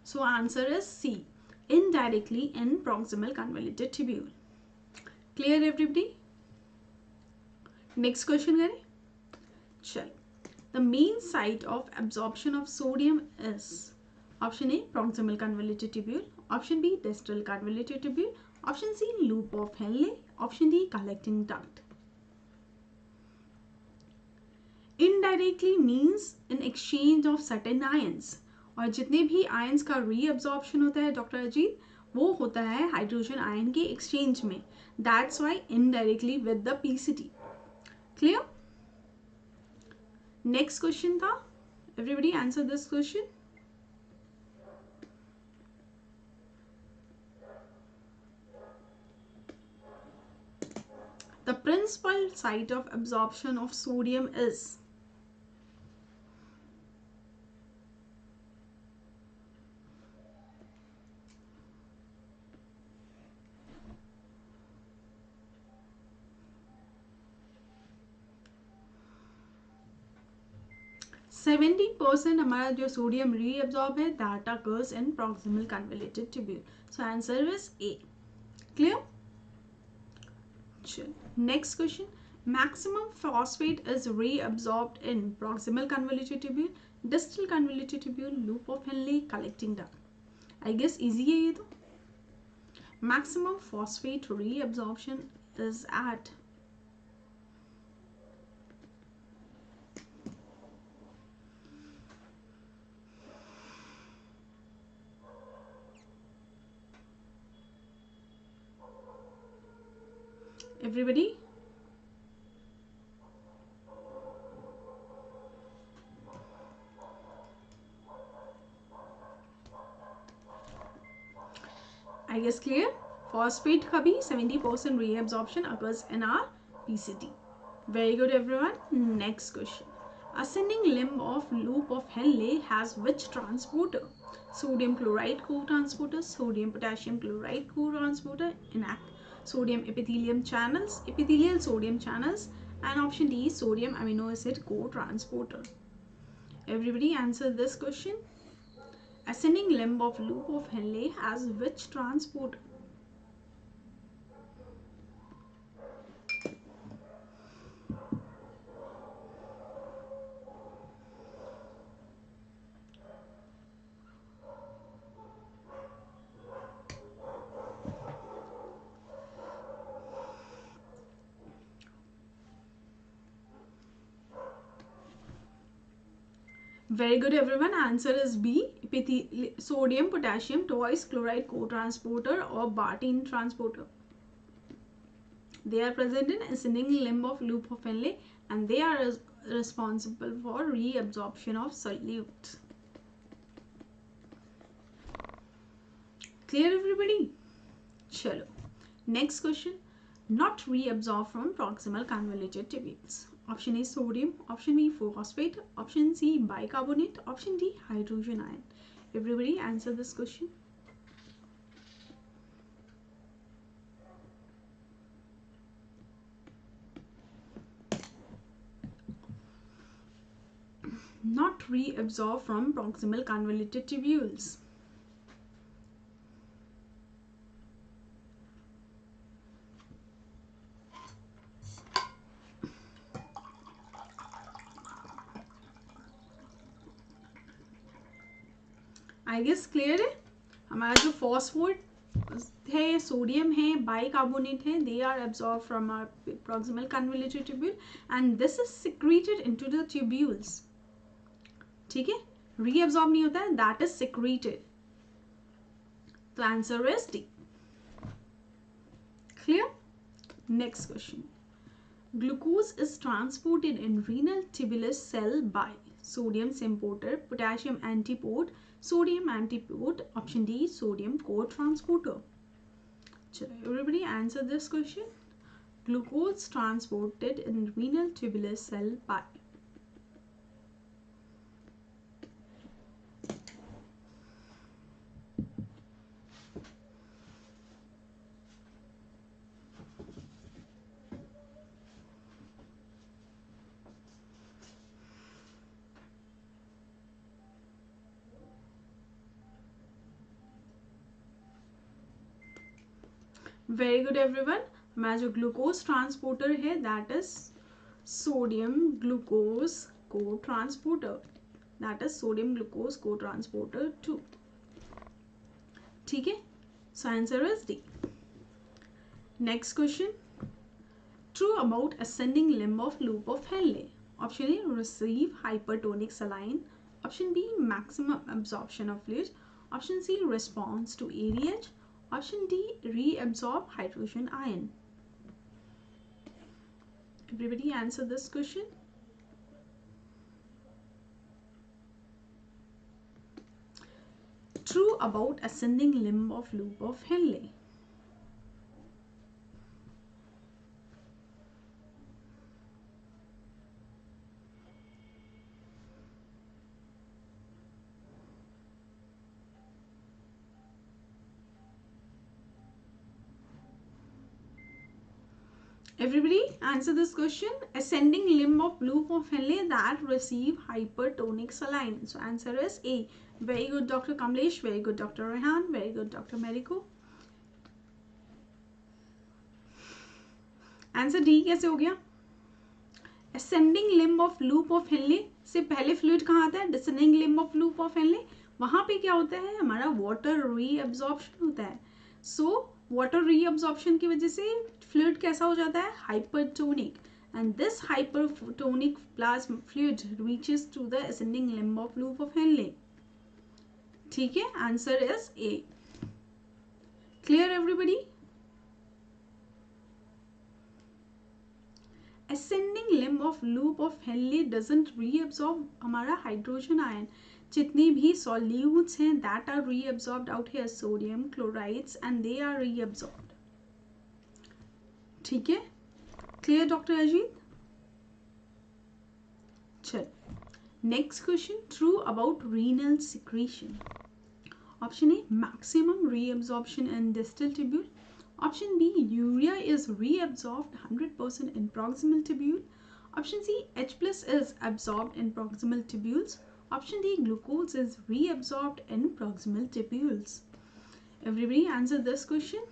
So answer is C. Indirectly in proximal convoluted tubule. Clear everybody? Next question करें. चलो. The main site of absorption of sodium is. Option A proximal convoluted tubule. Option B distal convoluted tubule. Option C loop of Henle. Option D collecting duct. Indirectly means in exchange of certain ions. और जितने भी ions का reabsorption होता है doctor Ajit वो होता है hydrogen ion के एक्सचेंज में. That's why indirectly with the PCT. Clear? Next question था. Everybody answer this question. The principal site of absorption of sodium is. %70 हमारा जो सोडियम reabsorb है that occurs in proximal convoluted tubule. So answer is A. Clear? Next question. Maximum phosphate is reabsorbed in proximal convoluted tubule, distal convoluted tubule, loop of Henle, collecting duct. I guess easy है ये तो. Maximum phosphate reabsorption is at Everybody? I guess clear. Phosphate का भी 70% reabsorption occurs in our PCT. Very good everyone. Next question. Ascending limb of loop of Henle has which transporter? Sodium chloride co-transporter, sodium potassium chloride co-transporter, sodium epithelium channels, epithelial sodium channels, and option D, sodium amino acid co-transporter. Everybody answer this question. Ascending limb of loop of Henle has which transporter? Very good everyone. Answer is B. Sodium potassium twice chloride co-transporter or Bartin transporter. They are present in ascending limb of loop of Henle and they are responsible for reabsorption of solutes. Clear everybody? Chalo. Next question. Not reabsorbed from proximal convoluted tubules. Option A sodium, option B phosphate, option C bicarbonate, option D hydrogen ion. Everybody answer this question. Not reabsorbed from proximal convoluted tubules. I guess clear है. हमारा जो phosphate है, sodium है, bicarbonate है, they are absorb from our proximal convoluted tubule and this is secreted into the tubules. ठीक है, reabsorb नहीं होता है, दैट इज सिक्रीटेड. तो answer is D. Clear. Next question. Glucose is transported in renal tubular cell by sodium symporter, potassium antipode, sodium antipode, option D sodium co-transporter. Chalo, everybody answer this question. Glucose transported in renal tubular cell by very good everyone. हमारा जो glucose transporter है that is sodium glucose को transporter. That is sodium glucose को transporter 2. ठीक है, so answer is D. Next question. True about ascending limb of loop of Henle. Option A receive hypertonic saline, option B maximum absorption of fluid, option C response to ADH, option D reabsorb hydrogen ion. Everybody answer this question. True about ascending limb of loop of Henle. Everybody answer this question. Ascending limb of loop of Henle that receive hypertonic saline. So answer is A. Very good Dr. Kamlesh. Very good Dr. Rehan. Very good Dr. Meriko. Answer D कैसे हो गया? Ascending limb of loop of Henle से पहले fluid कहाँ आता है? Descending limb of loop of Henle. वहाँ पे क्या होता है? हमारा water reabsorption होता है. So water reabsorption की वजह से fluid कैसा हो जाता है? Hypertonic. And this hypertonic plasma fluid reaches to the ascending limb of loop of Henle. ठीक है, answer is A. Clear everybody? ascending limb of loop of Henle doesn't reabsorb हमारा hydrogen ion. जितने भी solutes हैं that are reabsorbed out here, sodium chlorides, and they are reabsorbed. ठीक है, clear doctor Ajit? चल, next question, true about renal secretion. Option A, maximum reabsorption in distal tubule. Option B, urea is reabsorbed 100% in proximal tubule. Option C, H plus is absorbed in proximal tubules. Option D, glucose is reabsorbed in proximal tubules. Everybody answer this question.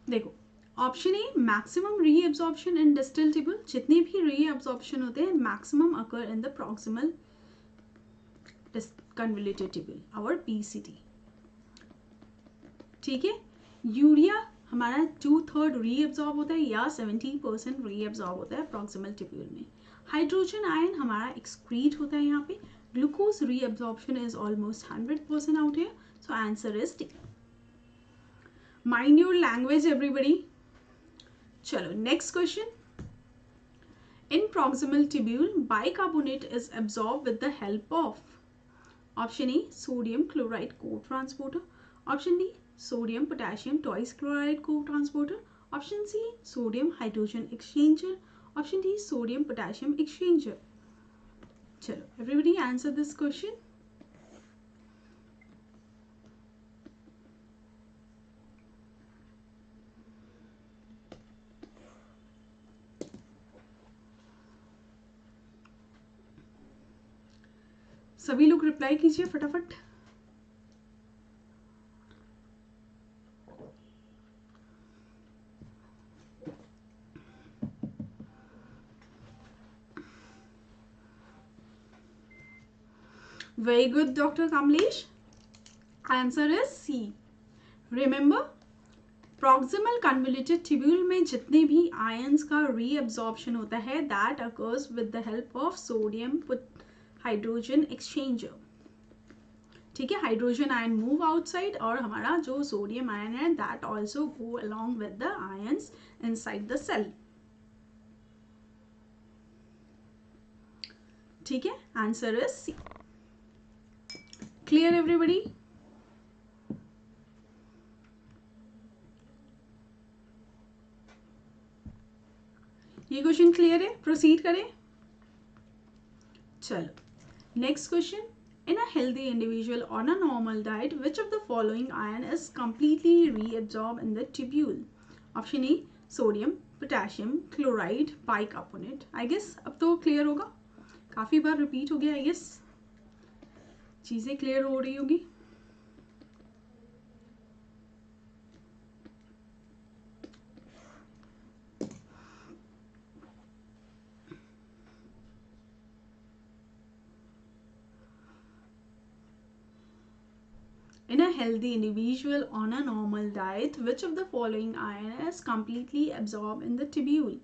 देखो, option A maximum reabsorption in distal tubule. जितने भी reabsorption होते हैं maximum occur in the proximal convoluted tubule, our PCT. ठीक है, urea हमारा 2/3 reabsorb होता है या 70% रीएब्जॉर्ब होता है प्रॉक्सिमल ट्यूबुल में. हाइड्रोजन आयन हमारा एक्सक्रीट होता है यहाँ पे. Glucose reabsorption is almost 100% out here, so answer is D. Mind your language, everybody. Chalo, next question. In proximal tubule, bicarbonate is absorbed with the help of option A, sodium chloride co-transporter. Option D, sodium potassium twice chloride co-transporter. Option C, sodium hydrogen exchanger. Option D, sodium potassium exchanger. Chalo, everybody answer this question. सभी लोग reply कीजिए फटाफट. Very good doctor Kamlesh. Answer is C. Remember, proximal convoluted tubule में जितने भी ions का reabsorption होता है that occurs with the help of sodium hydrogen exchanger. ठीक है, हाइड्रोजन आयन मूव आउटसाइड और हमारा जो सोडियम आयन है that also go along with the ions inside the cell. ठीक है, answer is C. Clear everybody? ये क्वेश्चन क्लियर है? प्रोसीड करें. चलो, next question. In a healthy individual on a normal diet, which of the following ion is completely reabsorbed in the tubule? Option A, sodium, potassium, chloride, bicarbonate. I guess अब तो clear होगा. काफी बार repeat हो गया. I guess चीजें clear हो रही होगी. In a healthy individual on a normal diet, which of the following ion is completely absorbed in the tubule?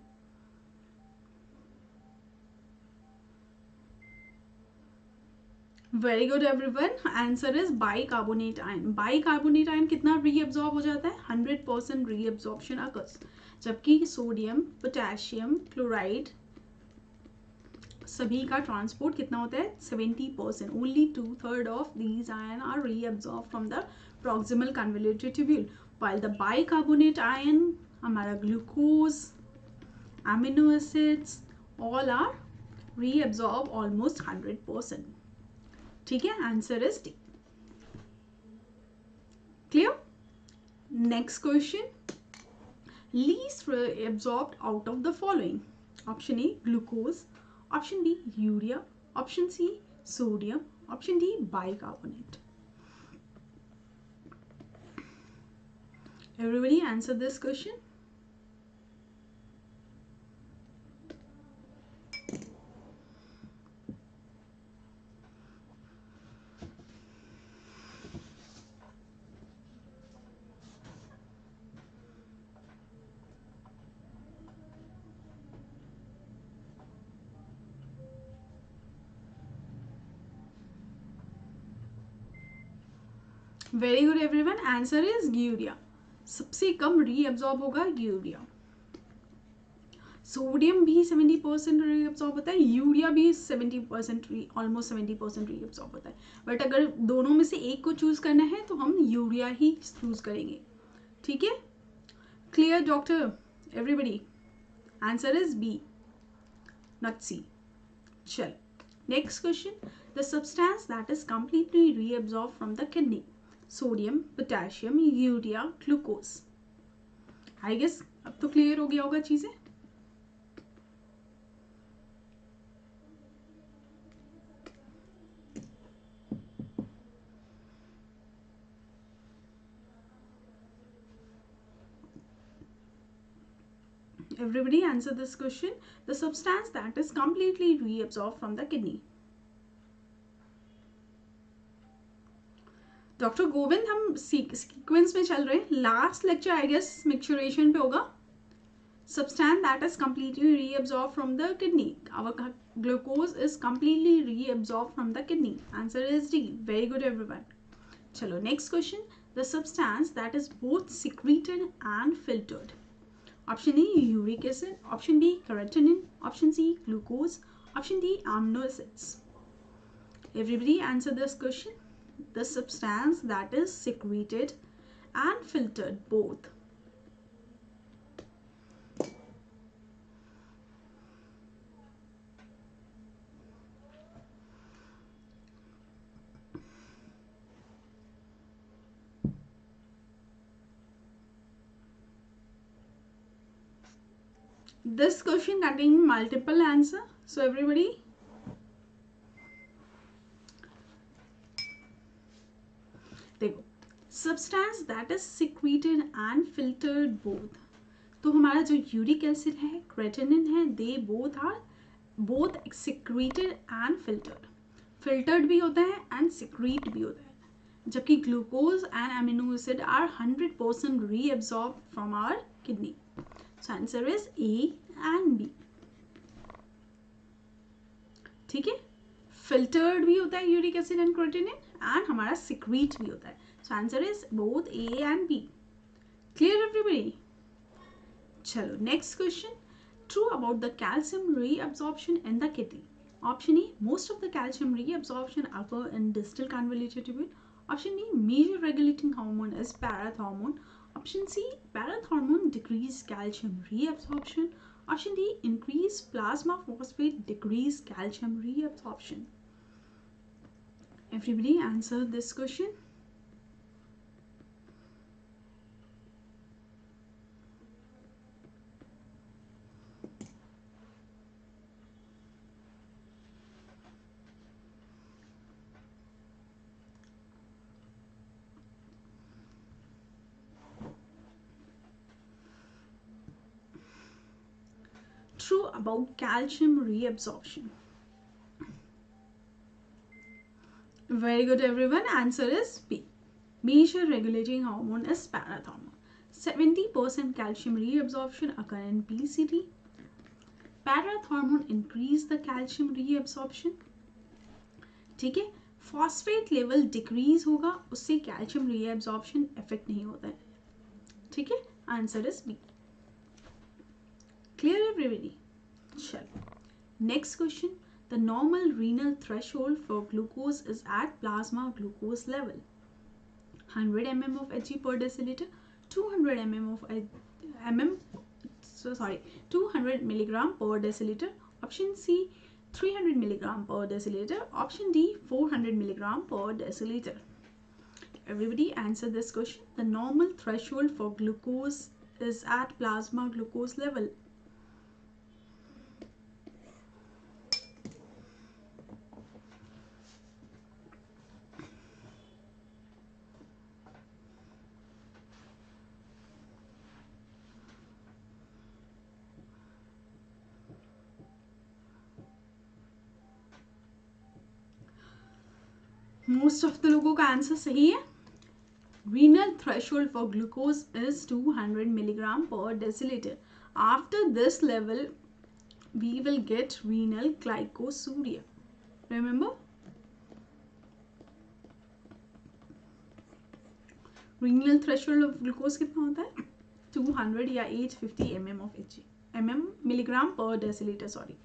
Very good everyone. Answer is bicarbonate ion. Bicarbonate ion कितना reabsorb हो जाता है? 100% reabsorption occurs. जबकि sodium, potassium, chloride सभी का transport कितना होता है? 70%. Only 2/3 of these ion are reabsorb from the proximal convoluted tubule, while the bicarbonate ion हमारा glucose, amino acids all are reabsorb almost 100%. ठीक है, answer is D. Clear? Next question. Least reabsorbed out of the following. Option A, glucose. Option B, urea. Option C, sodium. Option D, bicarbonate. Everybody answer this question. Very good everyone, answer is urea. सबसे कम reabsorb होगा urea. Sodium भी 70% reabsorb होता है, urea भी 70% almost 70% reabsorb होता है. But अगर दोनों में से एक को चूज करना है तो हम यूरिया ही चूज करेंगे. ठीक है, clear doctor everybody? Answer is B, not C. चल, next question. The substance that is completely reabsorb from the kidney. Sodium, potassium, urea, glucose. I guess अब तो क्लियर हो गया होगा चीजें. Everybody answer this question. The substance that is completely reabsorbed from the kidney. Doctor Govind, हम sequence में चल रहे हैं. लास्ट लेक्चर आई गेस मिक्सचरेशन पे होगा. Substance that is completely reabsorbed from the kidney. Our glucose is completely reabsorbed from the kidney. Answer is D. Very good everyone. चलो next question. The substance that is both secreted and filtered. Option A, uric acid. Option B, creatinine. Option C, glucose. Option D, amino acids. Everybody answer this question. The substance that is secreted and filtered, both. This question contains multiple answers. So everybody, देखो, substance that is secreted and filtered both. तो हमारा जो uric acid है, creatinine है, they both are both secreted and filtered. Filtered भी होता है and secrete भी होता है. जबकि glucose and amino acid are 100% reabsorbed from our kidney. So answer is A and B. ठीक है, फिल्टर्ड भी होता है uric acid and creatinine and हमारा सिक्रीट भी होता है. So answer is both A and B. Clear everybody? चलो next question. True about the calcium reabsorption in the kidney. Option A, most of the calcium reabsorption occur in distal convoluted tubule. Option B, major regulating hormone is parathormone. Option C, parathormone decrease calcium reabsorption. Option D, increase plasma phosphate decrease calcium reabsorption. Everybody answer this question. True about calcium reabsorption. Very good everyone. Answer is B. Major regulating hormone is parathormone. 70% calcium reabsorption occur in PCT. Parathormone increase the calcium reabsorption. ठीक है, phosphate level decrease होगा, उससे calcium reabsorption effect नहीं होता है. ठीक है, answer is B. Clear everybody? चलो next question. The normal renal threshold for glucose is at plasma glucose level. 100 mm of Hg per deciliter, 200 mm of 200 milligram per deciliter. Option C, 300 milligram per deciliter. Option D, 400 milligram per deciliter. Everybody answer this question. The normal threshold for glucose is at plasma glucose level. Most of the लोगों का answer सही है. Renal threshold for glucose is 200 milligram per deciliter. After this level we will get renal glycosuria. Remember? Renal threshold of glucose कितना होता है? 200 या 850 milligram पर decilitre, sorry.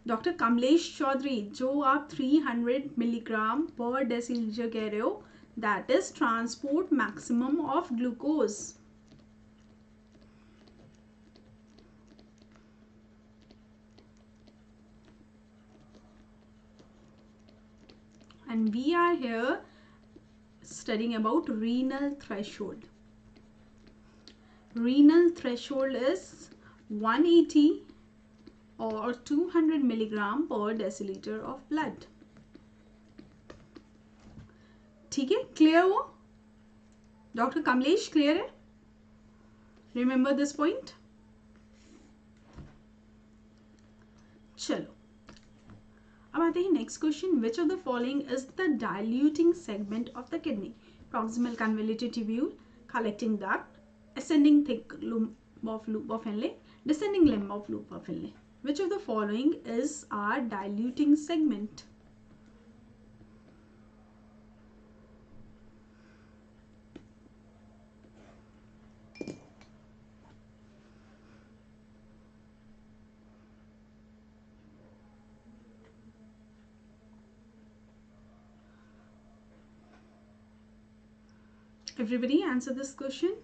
Doctor Kamlesh Chaudhary, जो आप 300 मिलीग्राम पर डेसीलीटर कह रहे हो, that is transport maximum of glucose. And we are here studying about renal threshold. Renal threshold is 180 or 200 milligram per deciliter of blood. ठीक है, क्लियर हुआ? डॉक्टर कमलेश क्लियर है? Remember this point? चलो अब आते हैं next question. Which of the following is the diluting segment of the kidney? Proximal convoluted tubule, collecting duct, ascending thick loop of Henle, descending limb of loop of Henle. Which of the following is our diluting segment? Everybody answer this question.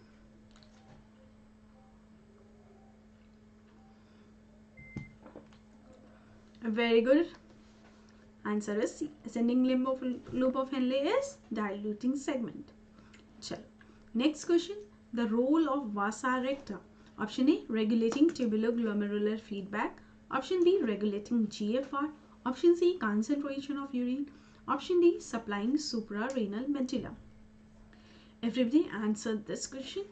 Very good. Answer is C. Ascending limb of loop of Henle is diluting segment. चलो next question. The role of vasa recta. Option A, regulating tubulo-glomerular feedback. Option B, regulating GFR. Option C, concentration of urine. Option D, supplying suprarenal medulla. Everybody answer this question.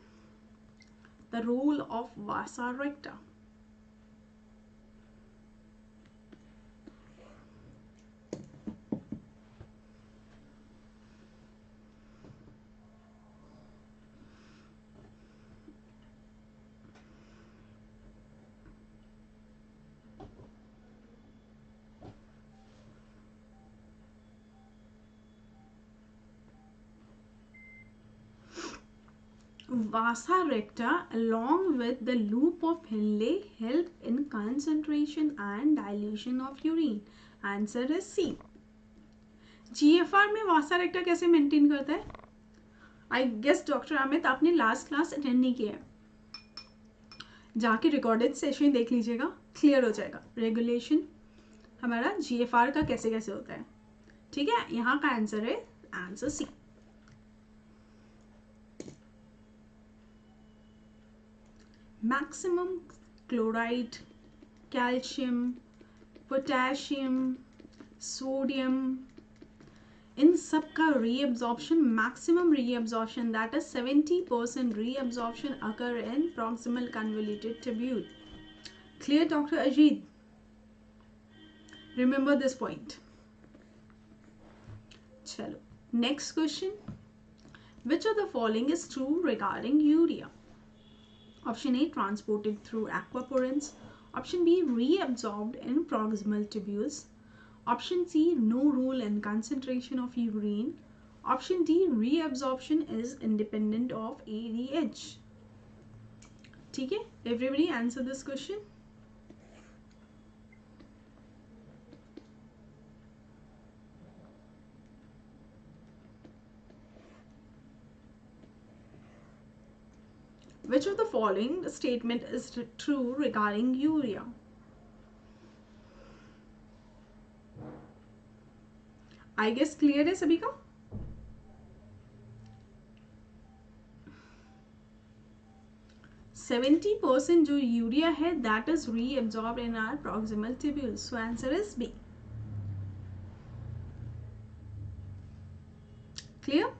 The role of vasa recta. Vasa recta along with the loop of Henle help in concentration and dilution of urine. Answer is C. GFR में vasa recta कैसे maintain करता है? I guess doctor Amit आपने last class attend नहीं किया है, जाके recorded session देख लीजिएगा, क्लियर हो जाएगा रेगुलेशन हमारा GFR का कैसे कैसे होता है. ठीक है, यहाँ का आंसर है answer C. Maximum chloride, calcium, potassium, sodium, इन सब का reabsorption, maximum reabsorption, that is 70% reabsorption occur in proximal convoluted tubule. Clear, Dr. Ajit? Remember this point. चलो next question. Which of the following is true regarding urea? Option A, transported through aquaporins. Option B, reabsorbed in proximal tubules. Option C, no role in concentration of urine. Option D, reabsorption is independent of ADH. ठीक है, everybody answer this question. Which of the following statement is true regarding urea? I guess clear है सभी का? Seventy % जो urea है that is reabsorbed in our proximal tubules. So answer is B. Clear?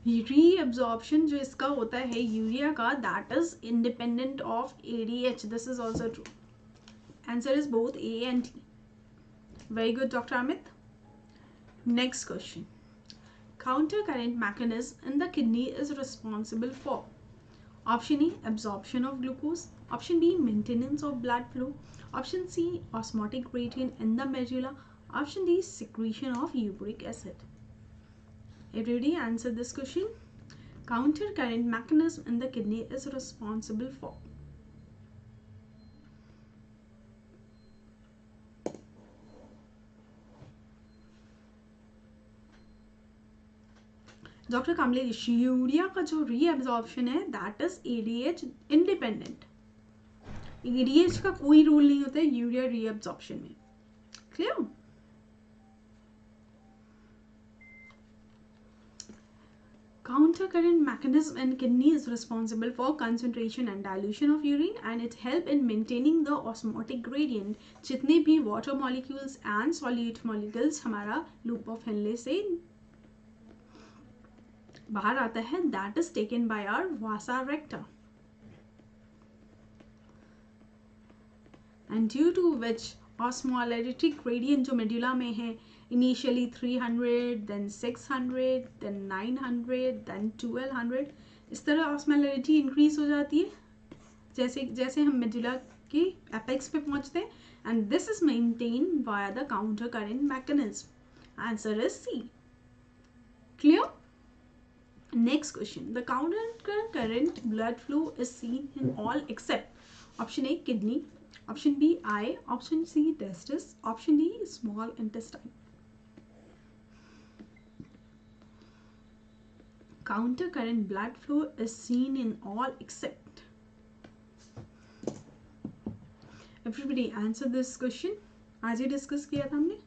Reabsorption जो इसका होता है urea का, that is independent of ADH. This is also true. Answer is both A and D. Very good, Dr. Amit. Next question. Countercurrent mechanism in the kidney is responsible for Option A, absorption of glucose. Option B, maintenance of blood flow. Option C, osmotic gradient in the medulla. Option D, secretion of uric acid. Everybody answer this question. Counter current mechanism in the kidney is responsible for. Doctor Kamlesh, urea का जो reabsorption है that is ADH independent. ADH का कोई role नहीं होता है urea reabsorption में. Clear? Counter current mechanism in kidney is responsible for concentration and dilution of urine, and it help in maintaining the osmotic gradient. जितने भी water molecules and solute molecules हमारा loop of Henle से बाहर आता है, that is taken by our vasa recta, and due to which osmolarity gradient जो medulla में है initially 300, then 600, then 900, then 1200, इस तरह osmolarity increase हो जाती है जैसे जैसे हम medulla के apex पे पहुंचते हैं, and this is maintained via the counter current mechanism. Answer is C. Clear? Next question. The counter current blood flow is seen in all except option A, kidney, option B, eye, option C, testis, option D, small intestine. Counter current blood flow is seen in all except. Everybody answer this question. आज ही discuss किया था हमने.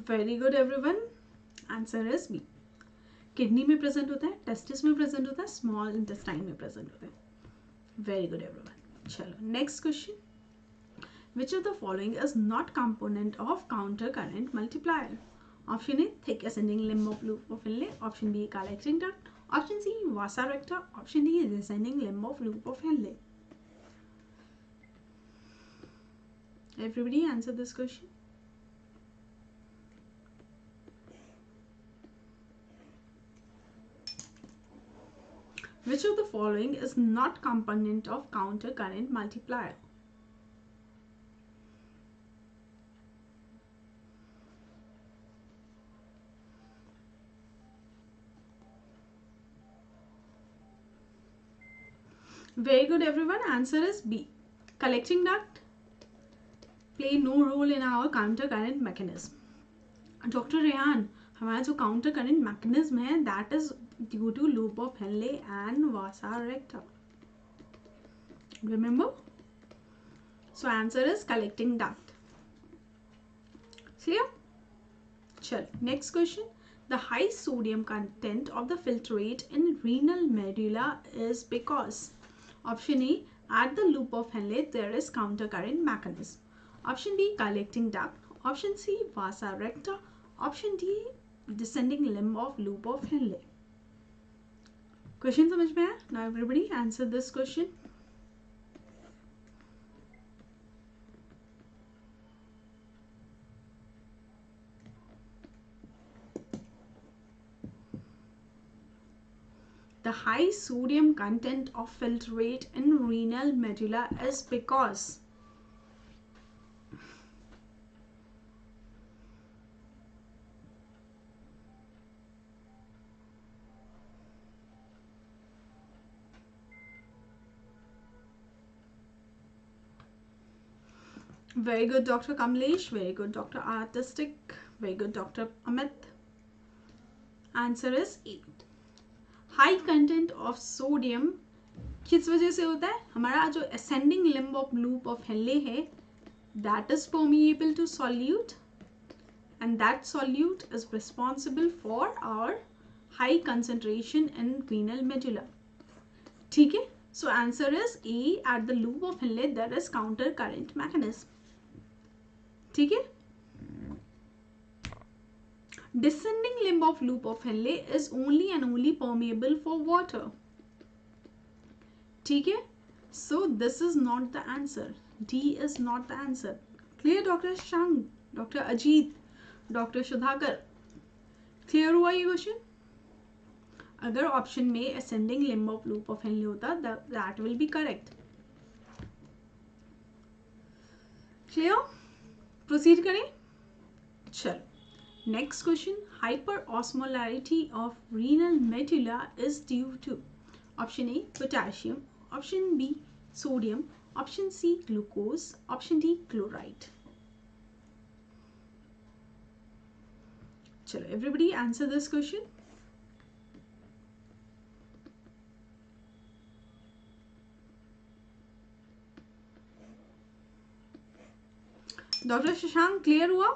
Very good everyone. Answer is B. Kidney में present होता है, testis में present होता है, स्मॉल इंटेस्टाइन में प्रेजेंट होता है. Very good everyone. चलो next question. Which of the following is not component of counter current multiplier? Option A, thick ascending limb of loop of Henle, option B, collecting duct, option C, vasa recta, option D, descending limb of loop of Henle. Everybody answer this question. Which of the following is not component of counter current multiplier? Very good everyone. Answer is B. Collecting duct play no role in our counter current mechanism. Dr. Rehan, हमारा जो counter current mechanism है that is due to loop of Henle and vasa recta. Remember? So answer is collecting duct. Clear? Chalo, next question. The high sodium content of the filtrate in renal medulla is because. Option A, at the loop of Henle there is counter current mechanism. Option B, collecting duct. Option C, vasa recta. Option D, descending limb of loop of Henle. Question समझ में आया? Now everybody answer this question. The high sodium content of filtrate in renal medulla is because. Very good, Dr. Kamlesh. Very good, Dr. Artistic. Very good, Dr. Amit. Answer is A. High content of sodium किस वजह से होता है? हमारा जो ascending limb of loop of Henle है, that is permeable to solute, and that solute is responsible for our high concentration in renal medulla. ठीक है? So answer is A. At the loop of Henle there is counter current mechanism. ठीक है? Descending limb of loop of Henle is only and only permeable for water. ठीक है? So this is not the answer. D is not the answer. Clear doctor Shashank, doctor Ajit, doctor Sudhakar, clear हुआ ये question? अगर option में ascending limb of loop of Henle होता that will be correct. Clear? Proceed करें. चलो next question. Hyper osmolarity of renal medulla is due to option A potassium, option B sodium, option C glucose, option D chloride. चलो everybody answer this question. Doctor Shashank clear हुआ?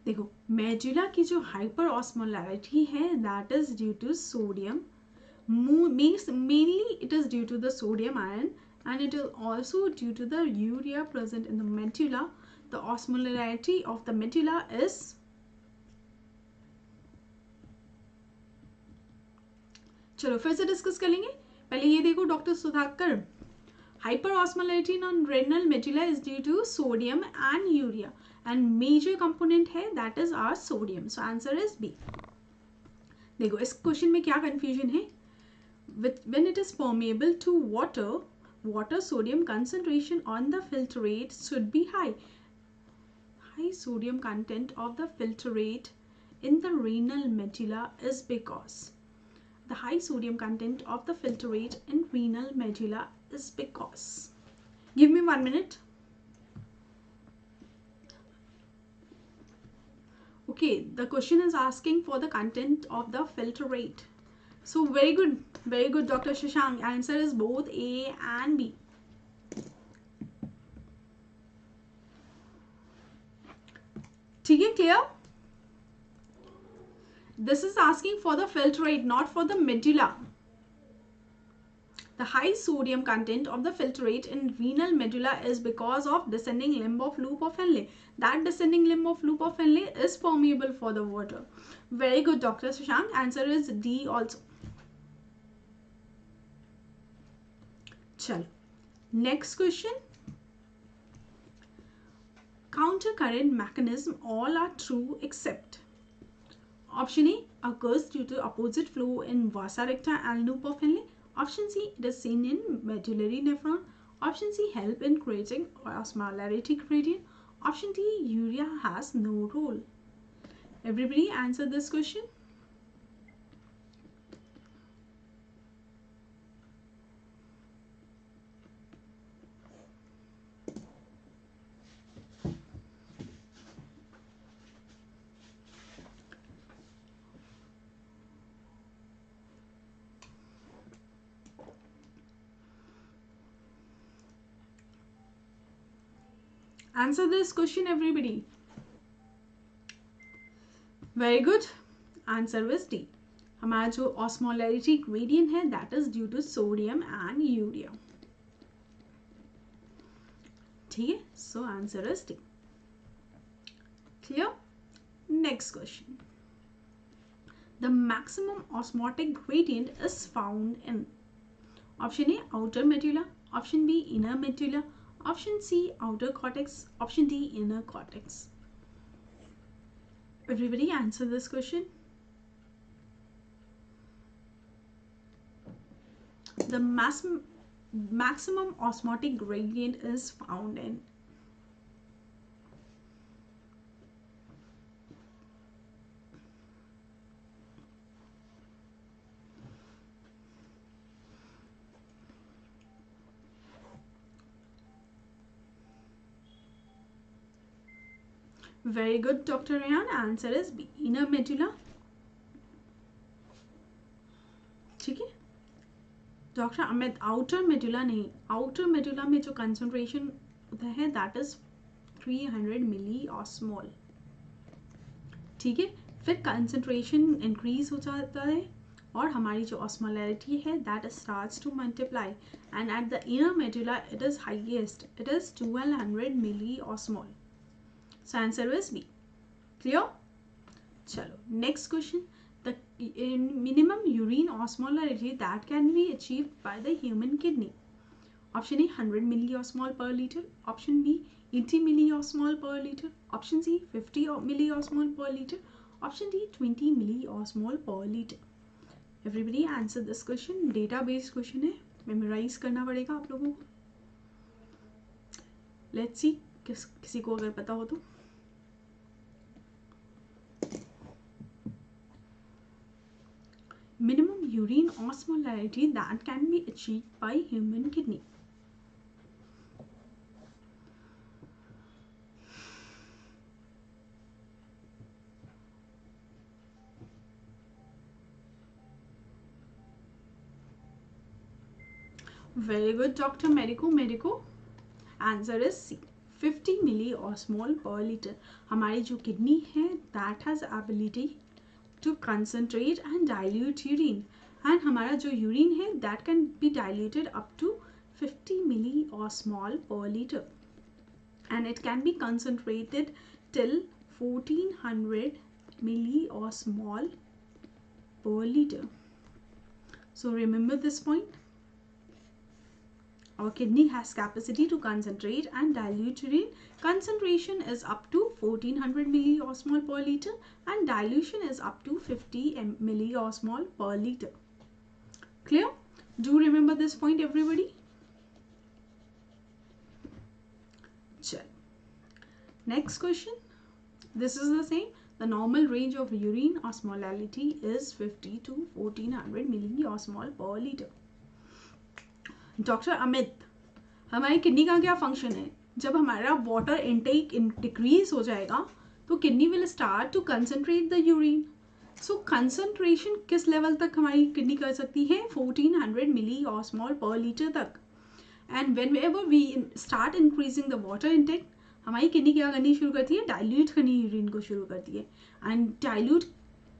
देखो medulla की जो hyper osmolarity है that is due to sodium, mainly it is due to the sodium ion, and it is also due to the urea present in the medulla. The osmolarity of the medulla is, चलो फिर से discuss कर लेंगे. पहले ये देखो doctor Sudhakar, hyper osmolarity in renal medulla is due to sodium and urea, and major component है that is our sodium. So answer is B. देखो इस क्वेश्चन में क्या कंफ्यूजन है. When it is permeable to water, water sodium concentration on the filtrate should be high. High sodium content of the filtrate in the renal medulla is because the high sodium content of the filtrate in renal medulla is because. Give me 1 minute. Okay, the question is asking for the content of the filtrate. So very good Dr. Shashank. Answer is both A and B. ठीक है, clear? This is asking for the filtrate, not for the medulla. The high sodium content of the filtrate in renal medulla is because of descending limb of loop of Henle. That descending limb of loop of Henle is permeable for the water. Very good Dr. Shashank. Answer is D also. चलो next question. Counter current mechanism all are true except option A occurs due to opposite flow in vasa recta and loop of Henle, option C it is seen in medullary nephron, option C help in creating osmolarity gradient, option D urea has no role. Everybody answer this question. Answer this question everybody. Very good. Answer is D. हमारा जो osmolarity gradient है that is due to sodium and urea. ठीक है, so answer is D. Clear? Next question. The maximum osmotic gradient is found in option A outer medulla, option B inner medulla, option C outer cortex, option D inner cortex. Everybody answer this question. The maximum osmotic gradient is found in very good Dr. Ryan. Answer is B inner medulla. ठीक है doctor Amit, outer medulla नहीं, outer medulla में जो concentration होता है that is 300 milli osmole. ठीक है, फिर कंसंट्रेशन इंक्रीज हो जाता है और हमारी जो ऑस्मोलैरिटी है that starts to multiply and at the inner medulla it is highest, it is 1200 milli osmol. So answer is B. Clear? चलो next question. The minimum urine osmolarity that can be achieved by the human kidney. Option A 100 milli osmole पर litre, option B 80 milli osmole पर litre, option C 50 milli osmole पर litre, option D 20 milli osmole पर litre. Everybody answer this question. Data based question है, memorise करना पड़ेगा आप लोगों को. लेट्स सी किसी को अगर पता हो तो. Minimum urine osmolarity that can be achieved by human kidney. Very good, Dr. Medico. Answer is C. 50 milliosmol per liter. हमारी जो किडनी है that has ability to concentrate and dilute urine, and हमारा जो urine है that can be diluted up to 50 milliosmol per liter, and it can be concentrated till 1400 milliosmol per liter. So remember this point. Our kidney has capacity to concentrate and dilute urine. Concentration is up to 1400 milliosmol per liter and dilution is up to 50 milliosmol per liter. Clear? Do remember this point, everybody? Chal. Next question. This is the same. The normal range of urine osmolality is 50 to 1400 milliosmol per liter. Doctor Amit, हमारी kidney का क्या function है? जब हमारा water intake decrease हो जाएगा तो kidney will start to concentrate the urine. So concentration किस लेवल तक हमारी किडनी कर सकती है? 1400 मिली ऑस्मोल पर लीटर तक. And whenever we start increasing the water intake, हमारी किडनी क्या करनी शुरू करती है? डाइल्यूट करनी यूरिन को शुरू करती है. एंड डाइल्यूट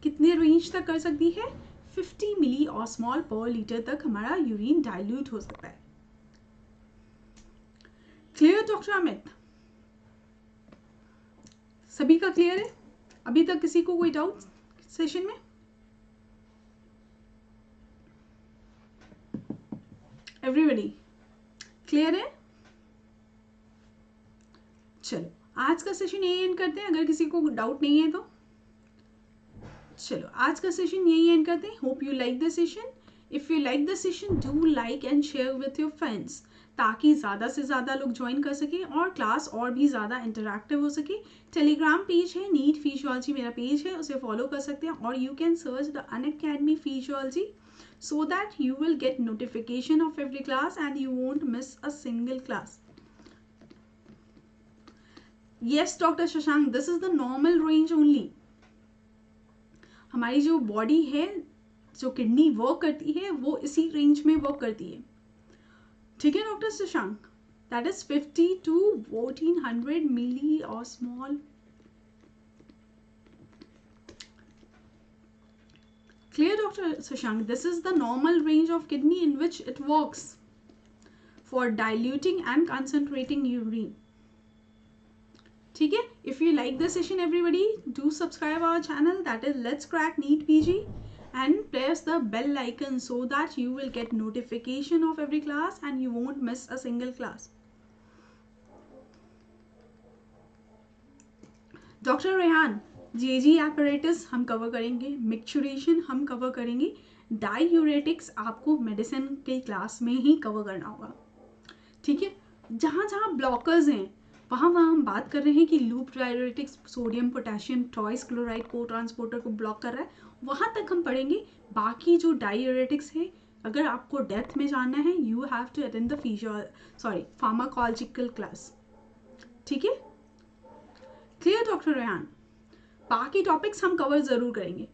कितने रेंज तक कर सकती है? 50 मिली ऑस्मोल पर लीटर तक हमारा यूरिन डाइल्यूट हो सकता है. Clear doctor Amit? सभी का क्लियर है? अभी तक किसी को कोई डाउट सेशन में? एवरीबॉडी क्लियर है? चलो आज का सेशन यही एंड करते हैं. अगर किसी को डाउट नहीं है तो चलो आज का सेशन यही एंड करते हैं. Hope you like the session. If you like the session do like and share with your friends, ताकि ज़्यादा से ज़्यादा लोग ज्वाइन कर सके और क्लास और भी ज़्यादा इंटरैक्टिव हो सके. टेलीग्राम पेज है, नीट फिजियोलॉजी मेरा पेज है, उसे फॉलो कर सकते हैं. और you can search the Unacademy physiology so that you will get notification of every class and you won't miss a single class. Yes, Dr. Shashank, this is the normal range only. हमारी जो body है, जो kidney work करती है, वो इसी range में work करती है. ठीक है doctor Shashank? That is 50 to 1400 milliosmole. Clear, Dr. Shashank? This is the normal range of kidney in which it works for diluting and concentrating urine. ठीक है? If you like the session, everybody, do subscribe our channel. That is Let's Crack NEET PG, and press the bell icon so that you will get notification of every class and you won't miss a single class. Dr. Rehan, JG apparatus हम cover करेंगे, मिक्सचुरेशन हम cover करेंगे, diuretics आपको medicine के class में ही cover करना होगा. ठीक है? जहाँ जहाँ ब्लॉकर्स हैं वहाँ हम बात कर रहे हैं कि loop diuretics sodium potassium twice chloride को ट्रांसपोर्टर को ब्लॉक कर रहा है, वहाँ तक हम पढ़ेंगे. बाकी जो डाययूरेटिक्स है, अगर आपको डेप्थ में जानना है, you have to attend the pharmacological class. ठीक है? Clear doctor Rehan? बाकी टॉपिक्स हम कवर जरूर करेंगे.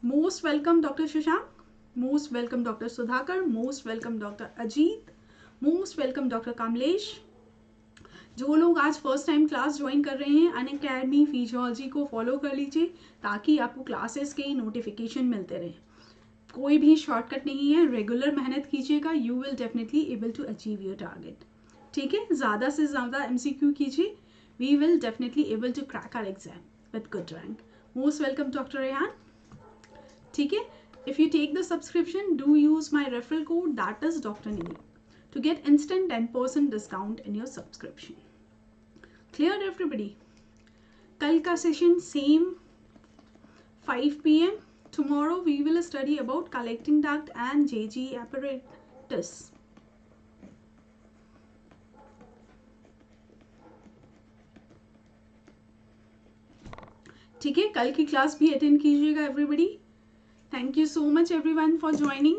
Most welcome doctor Shashank, most welcome doctor Sudhakar, most welcome doctor Ajit, most welcome doctor Kamlesh. जो लोग आज फर्स्ट टाइम क्लास ज्वाइन कर रहे हैं, अनअकैडमी फिजियोलॉजी को फॉलो कर लीजिए ताकि आपको क्लासेस के नोटिफिकेशन मिलते रहे. कोई भी शॉर्टकट नहीं है, रेगुलर मेहनत कीजिएगा, you will definitely able to achieve your target. ठीक है, ज़्यादा से ज़्यादा MCQ कीजिए, we will definitely able to crack our exam with good rank. Most welcome doctor Rehan. ठीक है, if you take the subscription, do use my referral code, that is Dr. Nidhi, to get instant 10% discount in your subscription. Clear everybody? कल का session same 5 PM. Tomorrow we will study about collecting duct and JG apparatus. ठीक है, कल की class भी attend कीजिएगा everybody. Thank you so much everyone for joining.